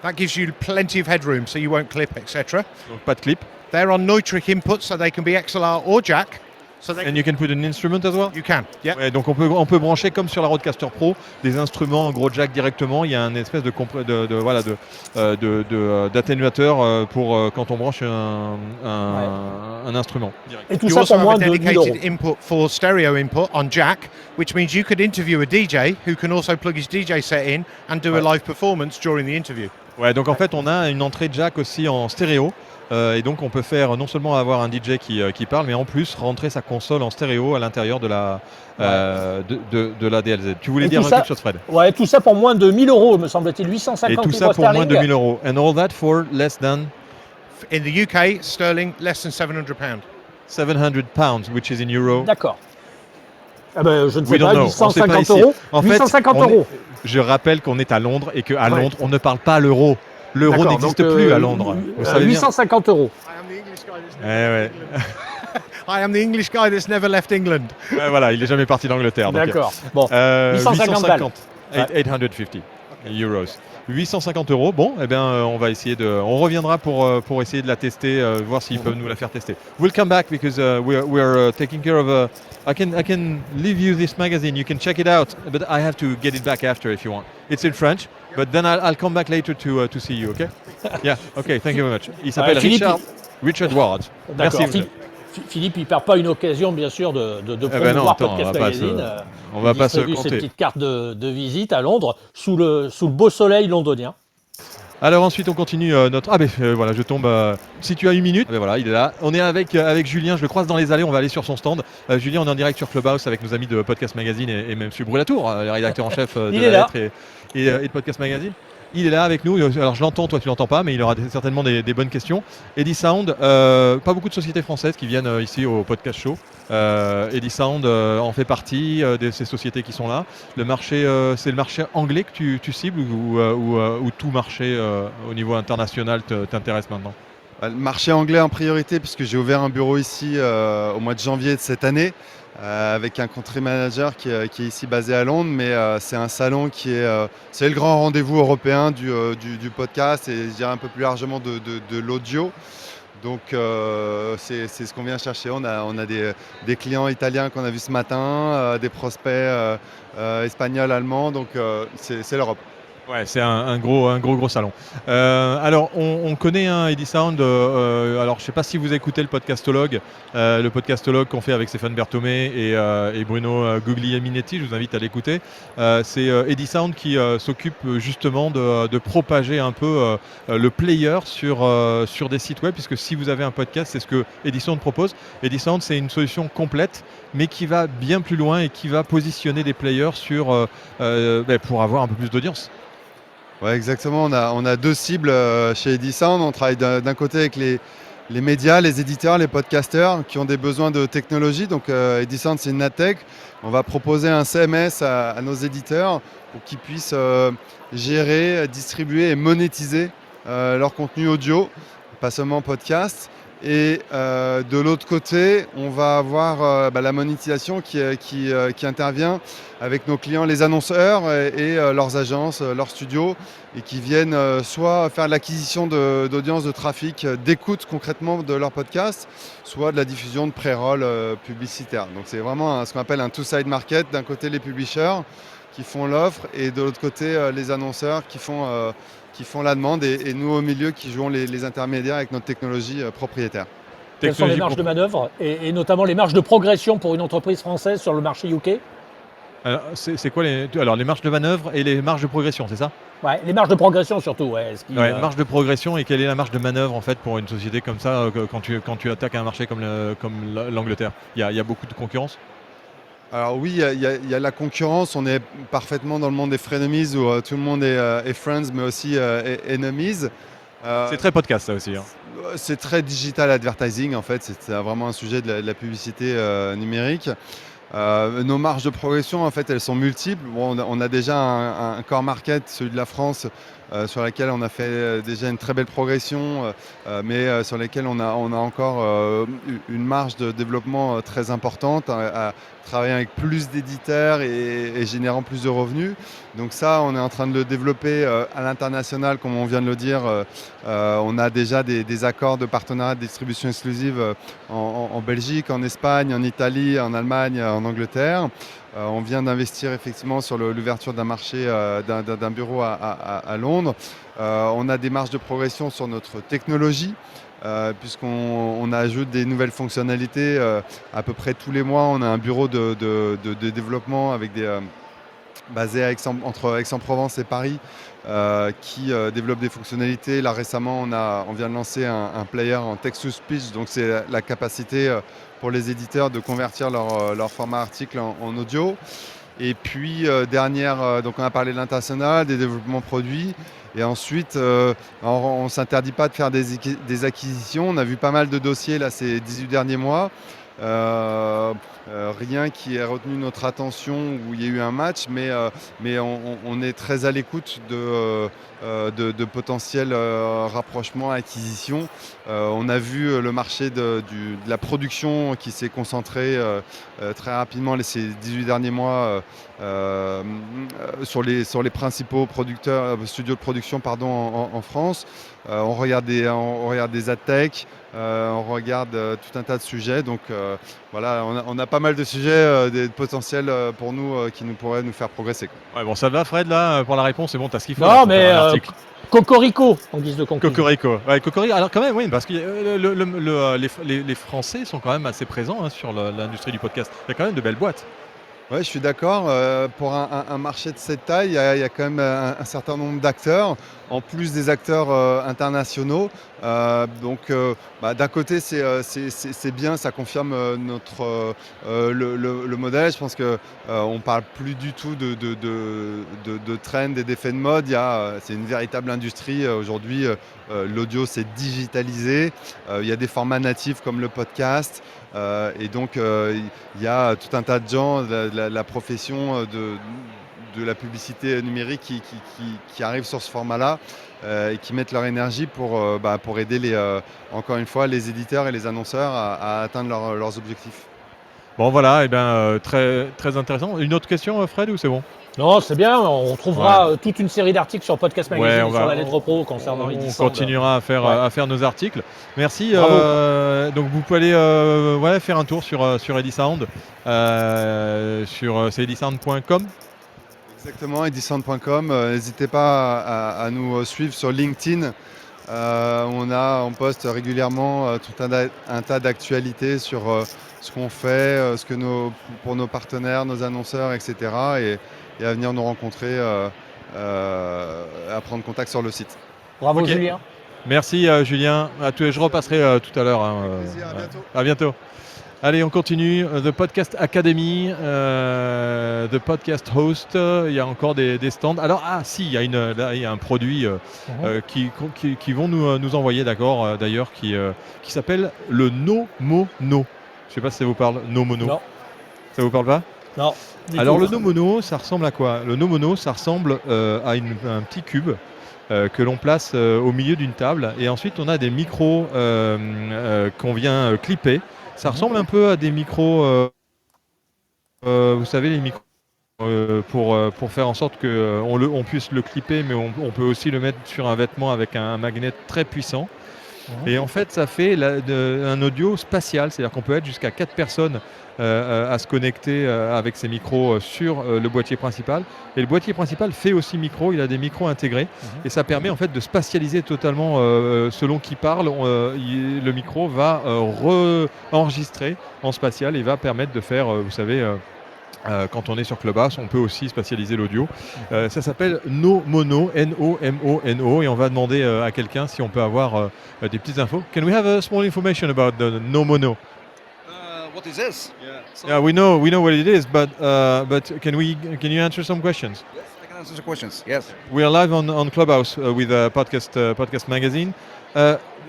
That gives you plenty of headroom, so you won't clip, etc. Donc pas de clip. They're on Neutrik inputs, so they can be XLR or jack. And you can put an instrument as well? You can, yeah. Ouais, donc on peut brancher comme sur la Rodecaster Pro des instruments en gros jack directement. Il y a une espèce d'atténuateur pour quand on branche un instrument. Et tout ça pour moins de 1 000 €. You also have a dedicated input for stereo input on jack, which means you could interview a DJ who can also plug his DJ set in and do a live performance during the interview. Ouais, donc en fait on a une entrée jack aussi en stéréo. Et donc on peut faire non seulement avoir un DJ qui parle, mais en plus rentrer sa console en stéréo à l'intérieur de la DLZ. Tu voulais dire quelque chose, Fred? Ouais, tout ça pour moins de 1 000 €, me semble-t-il, 850 €. Et tout ça pour moins de 1 000 €. And all that for less than? In the UK, sterling, less than £700. £700, which is in euro. D'accord. Ah ben, je ne sais pas, 850 €. En fait, 850 €. Je rappelle qu'on est à Londres et qu'à Londres, on ne parle pas l'euro. L'euro n'existe plus à Londres. 850 €. Ouais. I am the English guy that's never left England. Ouais, voilà, il n'est jamais parti d'Angleterre. D'accord. Bon, 850 euros. 850 €. Bon, eh bien, on va essayer on reviendra pour essayer de la tester, voir s'ils peuvent nous la faire tester. We'll come back because we are taking care of. I can leave you this magazine. You can check it out, but I have to get it back after if you want. It's in French, but then I'll come back later to see you. Okay? Yeah. Okay. Thank you very much. Il s'appelle Richard Ward. Merci. Philippe, il ne perd pas une occasion, bien sûr, de promouvoir Podcast Magazine. On va pas se compter. Cette petite carte de visite à Londres, sous le beau soleil londonien. Alors ensuite, on continue notre... voilà, je tombe... Si tu as une minute, voilà, il est là. On est avec Julien, je le croise dans les allées, on va aller sur son stand. Julien, on est en direct sur Clubhouse avec nos amis de Podcast Magazine et même M. Brulatour, le rédacteur en chef de La Lettre et de Podcast Magazine. Il est là avec nous, alors je l'entends, toi tu l'entends pas, mais il aura certainement des bonnes questions. Eddy Sound, pas beaucoup de sociétés françaises qui viennent ici au Podcast Show. Eddy Sound en fait partie de ces sociétés qui sont là. Le marché, c'est le marché anglais que tu cibles ou tout marché au niveau international t'intéresse maintenant? Le marché anglais en priorité, puisque j'ai ouvert un bureau ici au mois de janvier de cette année. Avec un country manager qui est ici basé à Londres, mais c'est un salon c'est le grand rendez-vous européen du podcast et je dirais un peu plus largement de l'audio. Donc c'est ce qu'on vient chercher. On a des clients italiens qu'on a vus ce matin, des prospects espagnols, allemands, donc c'est l'Europe. Ouais, c'est un gros salon. Alors, on connaît Eddy Sound. Alors, je ne sais pas si vous écoutez le podcastologue qu'on fait avec Stéphane Berthomé et Bruno Guglielminetti. Je vous invite à l'écouter. C'est Eddy Sound qui s'occupe justement de propager un peu le player sur des sites web, puisque si vous avez un podcast, c'est ce que Eddy Sound propose. Eddy Sound, c'est une solution complète, mais qui va bien plus loin et qui va positionner des players pour avoir un peu plus d'audience. Ouais, exactement. On a 2 cibles chez Eddy Sound. On travaille d'un côté avec les médias, les éditeurs, les podcasters qui ont des besoins de technologie. Donc Eddy Sound, c'est une AdTech. On va proposer un CMS à nos éditeurs pour qu'ils puissent gérer, distribuer et monétiser leur contenu audio, pas seulement podcast. Et de l'autre côté, on va avoir la monétisation qui intervient avec nos clients, les annonceurs et leurs agences, leurs studios, et qui viennent soit faire de l'acquisition d'audience, de trafic, d'écoute concrètement de leur podcast, soit de la diffusion de pré-roll publicitaire. Donc c'est vraiment ce qu'on appelle un two-side market. D'un côté, les publishers font l'offre et de l'autre côté les annonceurs qui font la demande et nous au milieu qui jouons les intermédiaires avec notre technologie propriétaire. Quelles sont les marges de manœuvre et notamment les marges de progression pour une entreprise française sur le marché UK? Alors, c'est quoi les marges de manœuvre et les marges de progression, c'est ça? Ouais, les marges de progression surtout. Ouais, marge de progression et quelle est la marge de manœuvre en fait pour une société comme ça quand tu attaques un marché comme l'Angleterre? Il y a beaucoup de concurrence? Alors oui, il y a la concurrence. On est parfaitement dans le monde des frenemies où tout le monde est friends mais aussi enemies. C'est très podcast ça aussi. Hein. C'est très digital advertising en fait. C'est vraiment un sujet de la publicité numérique. Nos marges de progression, en fait, elles sont multiples. Bon, on a déjà un core market, celui de la France, sur laquelle on a fait déjà une très belle progression, mais sur lesquels on a encore une marge de développement très importante, à travailler avec plus d'éditeurs et générant plus de revenus. Donc ça, on est en train de le développer à l'international, comme on vient de le dire. On a déjà des accords de partenariat de distribution exclusive en Belgique, en Espagne, en Italie, en Allemagne, en Angleterre. On vient d'investir effectivement sur l'ouverture d'un marché, d'un bureau à Londres. On a des marges de progression sur notre technologie. Puisqu'on ajoute des nouvelles fonctionnalités à peu près tous les mois. On a un bureau de développement avec basé entre Aix-en-Provence et Paris qui développe des fonctionnalités. Là récemment, on vient de lancer un player en text-to-speech, donc c'est la capacité pour les éditeurs de convertir leur format article en audio. Et puis donc on a parlé de l'international, des développements produits. Et ensuite, on ne s'interdit pas de faire des acquisitions. On a vu pas mal de dossiers là, ces 18 derniers mois. Rien qui ait retenu notre attention où il y a eu un match, mais on est très à l'écoute de potentiels rapprochements, acquisitions. On a vu le marché de la production qui s'est concentré très rapidement ces 18 derniers mois sur les principaux studios de production en France. On regarde des adtech, on regarde tout un tas de sujets. Donc voilà, on a pas mal de sujets des potentiels pour nous qui pourraient nous faire progresser. Ouais, bon, ça va Fred là pour la réponse, c'est bon, t'as ce qu'il faut. Non, là, mais Cocorico en guise de conclusion. Cocorico. Ouais, Cocorico. Alors quand même, oui, parce que les Français sont quand même assez présents sur l'industrie du podcast. Il y a quand même de belles boîtes. Oui, je suis d'accord. Pour un marché de cette taille, il y a quand même un certain nombre d'acteurs, en plus des acteurs internationaux. Donc, d'un côté, c'est bien, ça confirme le modèle. Je pense qu'on ne parle plus du tout de trend et d'effets de mode. C'est une véritable industrie. Aujourd'hui, l'audio s'est digitalisé. Il y a des formats natifs comme le podcast. Et donc, il y a tout un tas de gens, la profession de la publicité numérique qui arrivent sur ce format-là et qui mettent leur énergie pour aider encore une fois les éditeurs et les annonceurs à atteindre leurs objectifs. Bon voilà, et très, très intéressant. Une autre question Fred ou c'est bon? Non, c'est bien, on retrouvera toute une série d'articles sur Podcast Magazine sur la lettre pro concernant Edison. On continuera à faire nos articles. Merci. Donc vous pouvez aller faire un tour sur Edisound, c'est edisound.com. Exactement, edisound.com. N'hésitez pas à nous suivre sur LinkedIn. On poste régulièrement tout un tas d'actualités sur ce qu'on fait, pour nos partenaires, nos annonceurs, etc. Et à venir nous rencontrer, à prendre contact sur le site. Bravo Okay. Julien. Merci Julien. Je repasserai tout à l'heure. Plaisir, à bientôt. À bientôt. Allez, on continue. The Podcast Academy, The Podcast Host. Il y a encore des stands. Alors, il y a un produit qui vont nous envoyer, d'ailleurs, qui s'appelle le No-Mono. Je ne sais pas si ça vous parle, No-Mono. Non. Ça vous parle pas? Non. Alors, le No-Mono, ça ressemble à quoi? Le No-Mono, ça ressemble à un petit cube que l'on place au milieu d'une table. Et ensuite, on a des micros qu'on vient clipper. Ça ressemble un peu à des micros, vous savez, les micros pour faire en sorte qu'on puisse le clipper, mais on peut aussi le mettre sur un vêtement avec un magnet très puissant. Et en fait, ça fait un audio spatial, c'est-à-dire qu'on peut être jusqu'à 4 personnes à se connecter avec ces micros sur le boîtier principal. Et le boîtier principal fait aussi micro, il a des micros intégrés. Et ça permet en fait de spatialiser totalement selon qui parle. Le micro va enregistrer en spatial et va permettre de faire, vous savez... quand on est sur Clubhouse, on peut aussi spatialiser l'audio. Ça s'appelle Nomono, N-O-M-O-N-O, et on va demander à quelqu'un si on peut avoir des petites infos. Can we have a small information about the Nomono? What is this? Yeah, we know what it is, but can you answer some questions? Yes, I can answer the questions. Yes. We are live on Clubhouse with podcast magazine.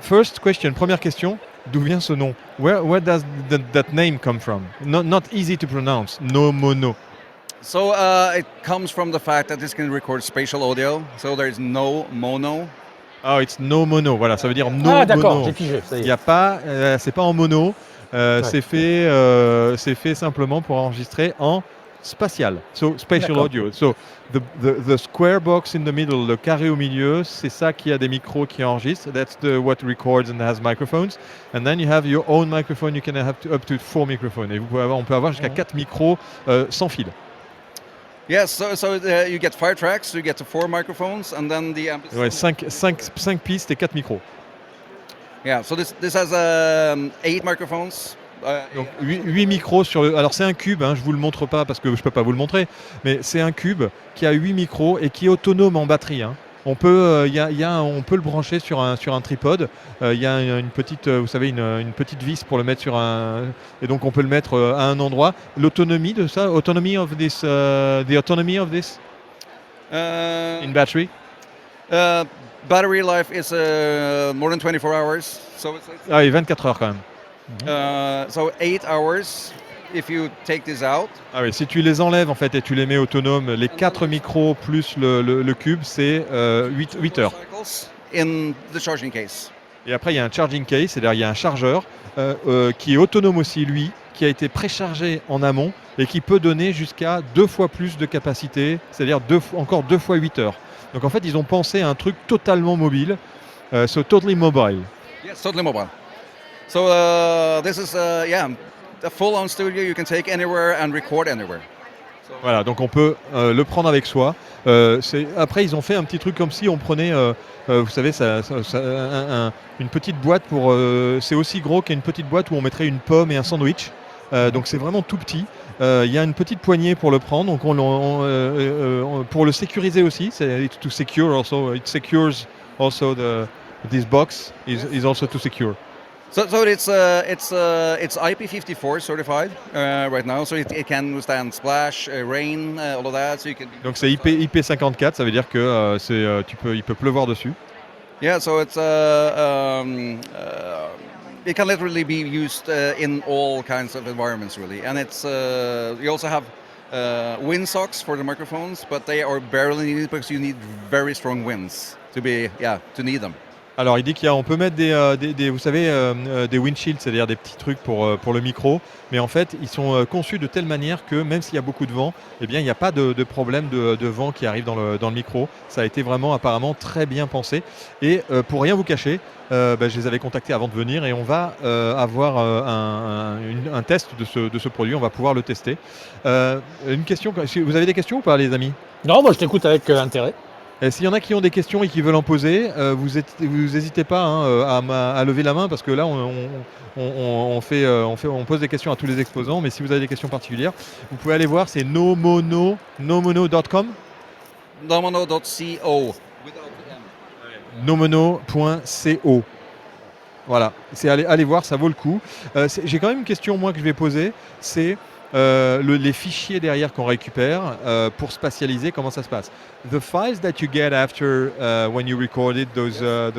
First question, première question. D'où vient ce nom? Where does that name come from? Not easy to pronounce. Nomono. So it comes from the fact that this can record spatial audio. So there is no mono. Oh, it's no mono. Voilà, ça veut dire no mono. Ah d'accord, j'ai pigé. Ça y est. Il y a pas, c'est pas en mono. C'est fait simplement pour enregistrer en spatial. So spatial audio. So the square box in the middle, le carré au milieu, c'est ça qui a des micros qui enregistrent. That's what records and has microphones. And then you have your own microphone. You can have up to 4 microphones. Et on peut avoir jusqu'à 4 micros sans fil. Yes, so you get 5 tracks, you get 4 microphones, and then the amp. Ouais, 5 pistes et 4 micros. Yeah, so this has 8 microphones. Donc 8 micros sur le... Alors c'est un cube, je vous le montre pas parce que je peux pas vous le montrer, mais c'est un cube qui a 8 micros et qui est autonome en batterie. On peut, on peut le brancher sur un tripode. Il y a une petite, vous savez, une petite vis pour le mettre sur un... Et donc on peut le mettre à un endroit. L'autonomie de ça, the autonomy of this in battery? Battery life is more than 24 hours. So it's Ah oui, 24 heures quand même. so 8 hours if you take this out. Ah oui, si tu les enlèves en fait et tu les mets autonomes, les 4 micros plus le cube, c'est 8 heures. In the charging case. Et après il y a un charging case, c'est-à-dire il y a un chargeur qui est autonome aussi lui, qui a été préchargé en amont et qui peut donner jusqu'à 2 fois plus de capacité, c'est-à-dire encore 2 fois 8 heures. Donc en fait ils ont pensé à un truc totalement mobile, so totally mobile. Yes, totally mobile. So this is a full-on studio you can take anywhere and record anywhere. Voilà, donc on peut le prendre avec soi. Après, ils ont fait un petit truc comme si on prenait, vous savez, une petite boîte pour... c'est aussi gros qu'une petite boîte où on mettrait une pomme et un sandwich. Donc c'est vraiment tout petit. Il y a une petite poignée pour le prendre, donc pour le sécuriser aussi. It's to secure also. It secures also this box is also to secure. So it's IP54 certified right now, so it can withstand splash, rain, all of that. So you can. Donc c'est IP54, ça veut dire que il peut pleuvoir dessus. Yeah, so it's it can literally be used in all kinds of environments, really. And it's you also have windsocks for the microphones, but they are barely needed because you need very strong winds to need them. Alors il dit qu'on peut mettre des vous savez, des windshields, c'est-à-dire des petits trucs pour le micro, mais en fait ils sont conçus de telle manière que même s'il y a beaucoup de vent, eh bien il n'y a pas de problème de vent qui arrive dans le micro. Ça a été vraiment apparemment très bien pensé. Et pour rien vous cacher, je les avais contactés avant de venir et on va avoir un test de ce produit, on va pouvoir le tester. Une question, vous avez des questions ou pas les amis? Non, moi je t'écoute avec intérêt. S'il y en a qui ont des questions et qui veulent en poser, vous n'hésitez pas à lever la main parce que là on pose des questions à tous les exposants, mais si vous avez des questions particulières, vous pouvez aller voir, c'est nomono.com. Nomono.co. Nomono.co. Voilà, allez voir, ça vaut le coup. J'ai quand même une question moi que je vais poser, c'est les fichiers derrière qu'on récupère pour spatialiser, comment ça se passe? The files that you get after when you recorded the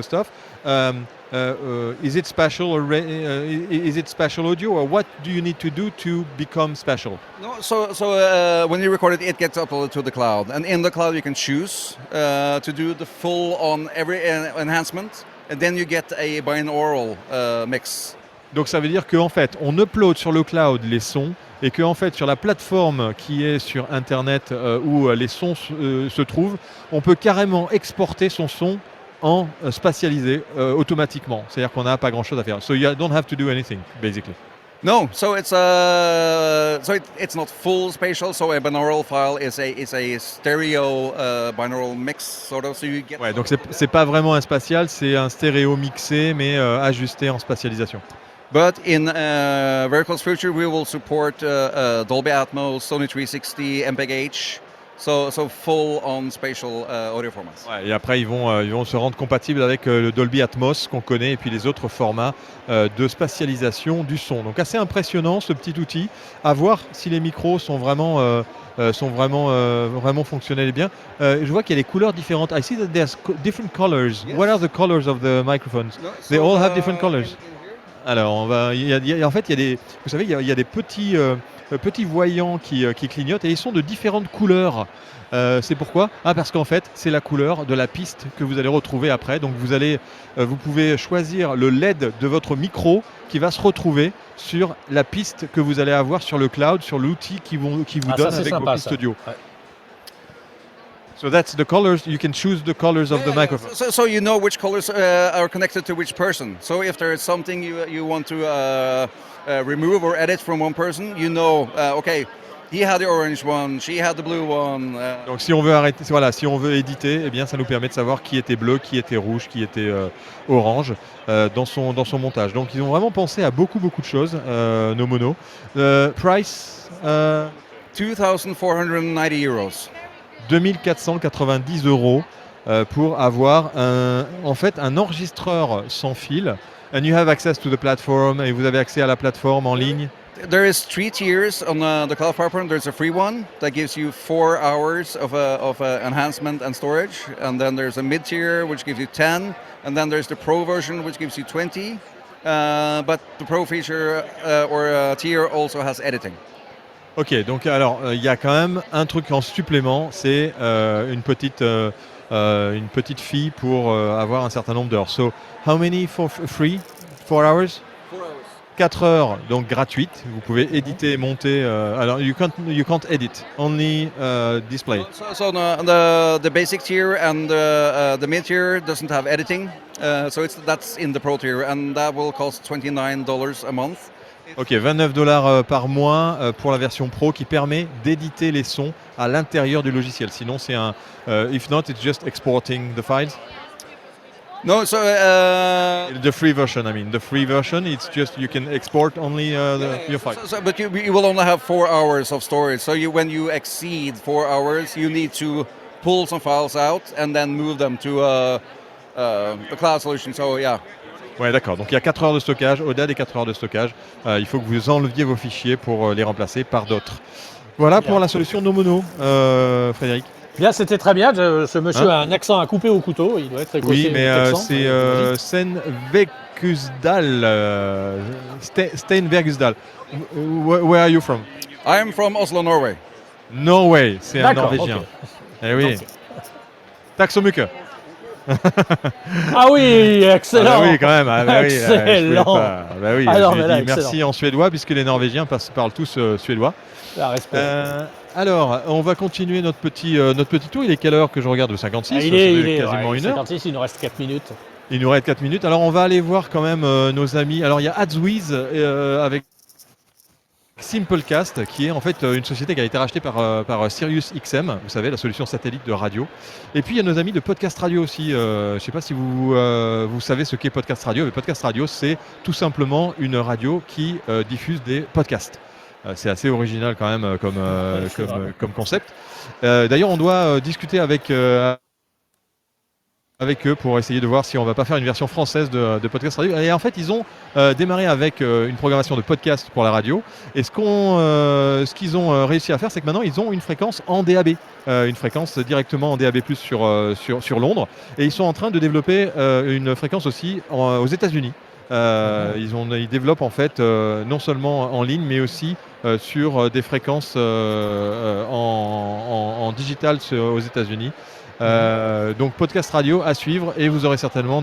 stuff, is it spatial or is it spatial audio, or what do you need to do to become spatial? No, so when you record it gets uploaded to the cloud, and in the cloud you can choose to do the full-on every enhancement, and then you get a binaural mix. Donc ça veut dire qu'en fait, on upload sur le cloud les sons et qu'en fait, sur la plateforme qui est sur Internet où les sons se trouvent, on peut carrément exporter son son en spatialisé automatiquement. C'est-à-dire qu'on n'a pas grand-chose à faire. So you don't have to do anything, basically. No, so it's not full spatial. So a binaural file is a stereo binaural mix sort of. So you get. Ouais, donc c'est pas vraiment un spatial, c'est un stéréo mixé mais ajusté en spatialisation. But in very close future, we will support Dolby Atmos, Sony 360, MPEG-H. So full on spatial audio formats. Ouais, et après ils vont se rendre compatibles avec le Dolby Atmos qu'on connaît et puis les autres formats de spatialisation du son. Donc assez impressionnant ce petit outil. À voir si les micros sont vraiment fonctionnels et bien. Je vois qu'il y a des couleurs différentes. I see that there's different colors. Yes. What are the colors of the microphones? No, so, they all have different colors. Alors en fait il y a des petits voyants qui clignotent et ils sont de différentes couleurs. C'est pourquoi? Parce qu'en fait, c'est la couleur de la piste que vous allez retrouver après. Donc vous pouvez choisir le LED de votre micro qui va se retrouver sur la piste que vous allez avoir sur le cloud, sur l'outil qui vous donne avec vos pistes audio. Ouais. So that's the colors. You can choose the colors of the microphone. So you know which colors are connected to which person. So if there is something you want to remove or edit from one person, you know, okay, he had the orange one, she had the blue one. Donc si on veut éditer, eh bien ça nous permet de savoir qui était bleu, qui était rouge, qui était orange dans son montage. Donc ils ont vraiment pensé à beaucoup de choses, nos monos. Price 2,490 euros. 2490 € pour avoir un enregistreur sans fil. And you have access to the platform, et vous avez accès à la plateforme en ligne. There is 3 tiers on the cloud platform. There's a free one that gives you 4 hours of enhancement and storage, and then there's a mid tier which gives you 10, and then there's the pro version which gives you 20. But the pro feature or tier also has editing. Ok, donc alors il y a quand même un truc en supplément, c'est une petite fille pour avoir un certain nombre d'heures. So, how many for free? 4 hours? 4 heures, donc gratuite. Vous pouvez éditer et monter. Alors, you can't edit, only display. So the basic tier and the mid tier doesn't have editing. So that's in the pro tier, and that will cost $29 a month. Ok, $29 par mois pour la version Pro qui permet d'éditer les sons à l'intérieur du logiciel. Sinon, c'est if not, it's just exporting the files. No, so the free version. I mean, the free version, it's just you can export only your files. But you will only have 4 hours of storage. So when you exceed 4 hours, you need to pull some files out and then move them to a cloud solution. So yeah. Ouais, d'accord. Donc il y a 4 heures de stockage. Au-delà des 4 heures de stockage, il faut que vous enleviez vos fichiers pour les remplacer par d'autres. Voilà pour la solution No Mono, Frédéric. Bien, c'était très bien. Ce monsieur a un accent à couper au couteau. Il doit être écossais. Oui, mais c'est Steinvegusdal. Steinvegusdal. Where are you from? I am from Oslo, Norway. Norway, c'est un Norvégien. Okay. Eh oui. Tack så mycket. Ah oui, excellent. Ah oui, quand même. Ah bah excellent. Oui, alors, j'ai dit merci en suédois puisque les Norvégiens parlent tous suédois. Respect. Alors, on va continuer notre petit tour. Il est quelle heure que je regarde? 56. Il est quasiment une heure. 56, il nous reste 4 minutes. Il nous reste 4 minutes. Alors, on va aller voir quand même nos amis. Alors, il y a AdsWiz avec Simplecast, qui est en fait une société qui a été rachetée par SiriusXM, vous savez, la solution satellite de radio. Et puis il y a nos amis de Podcast Radio aussi. Je ne sais pas si vous savez ce qu'est Podcast Radio. Mais Podcast Radio, c'est tout simplement une radio qui diffuse des podcasts. C'est assez original quand même comme concept. D'ailleurs, on doit discuter avec eux pour essayer de voir si on va pas faire une version française de Podcast Radio. Et en fait, ils ont démarré avec une programmation de podcast pour la radio. Et ce qu'ils ont réussi à faire, c'est que maintenant, ils ont une fréquence en DAB. Une fréquence directement en DAB+, sur Londres. Et ils sont en train de développer une fréquence aussi aux États-Unis. Ils développent en fait non seulement en ligne, mais aussi sur des fréquences en digital aux États-Unis. Donc podcast radio à suivre et vous aurez certainement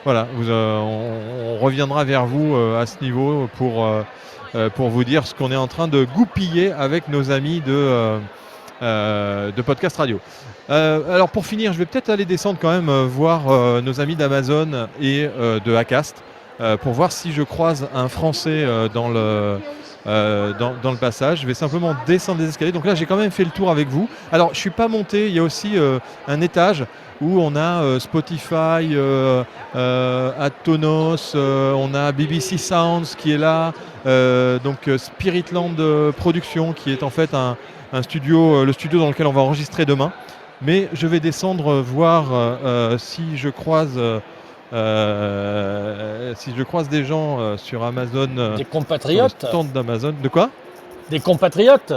on reviendra vers vous à ce niveau pour vous dire ce qu'on est en train de goupiller avec nos amis de podcast radio. Alors pour finir, je vais peut-être aller descendre quand même voir nos amis d'Amazon et de Acast pour voir si je croise un Français dans le passage. Je vais simplement descendre des escaliers. Donc là, j'ai quand même fait le tour avec vous. Alors, je ne suis pas monté. Il y a aussi un étage où on a Spotify, Atomos, on a BBC Sounds qui est là, donc Spiritland Productions qui est en fait un studio, le studio dans lequel on va enregistrer demain. Mais je vais descendre voir si je croise des gens sur Amazon, Des compatriotes. sur le stand d'Amazon. De quoi? Des compatriotes.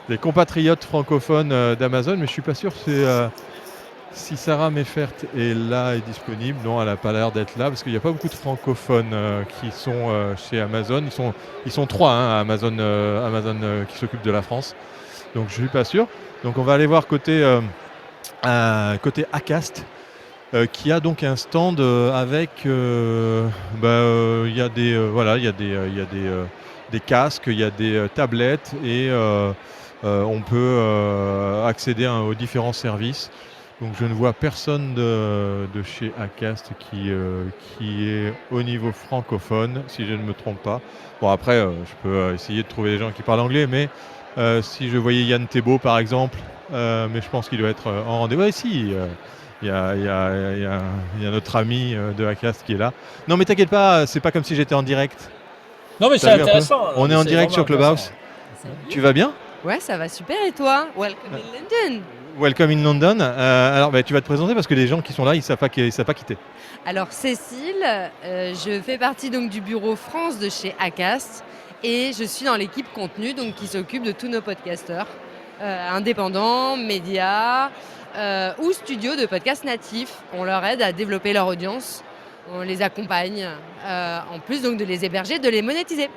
Des compatriotes francophones d'Amazon, mais je suis pas sûr si Sarah Meffert est là et disponible. Non, elle n'a pas l'air d'être là parce qu'il n'y a pas beaucoup de francophones qui sont chez Amazon. Ils sont 3 à Amazon, qui s'occupe de la France. Donc je suis pas sûr. Donc on va aller voir côté Acast. Qui a donc un stand avec il y a des casques, il y a des tablettes et on peut accéder aux différents services. Donc je ne vois personne de chez Acast qui est au niveau francophone, si je ne me trompe pas. Bon après, je peux essayer de trouver des gens qui parlent anglais, mais si je voyais Yann Thébault par exemple, mais je pense qu'il doit être en rendez-vous. Ouais, si, il y a notre ami de Acast qui est là. Non mais t'inquiète pas, c'est pas comme si j'étais en direct. Non mais c'est intéressant. On est en direct sur Clubhouse. Tu vas bien? Ouais, ça va super et toi? Welcome in London. Welcome in London. Alors tu vas te présenter parce que les gens qui sont là, ils savent pas quitter. Alors Cécile, je fais partie donc du bureau France de chez Acast et je suis dans l'équipe contenu donc qui s'occupe de tous nos podcasteurs indépendants, médias ou studios de podcasts natifs. On leur aide à développer leur audience, on les accompagne en plus donc de les héberger, de les monétiser.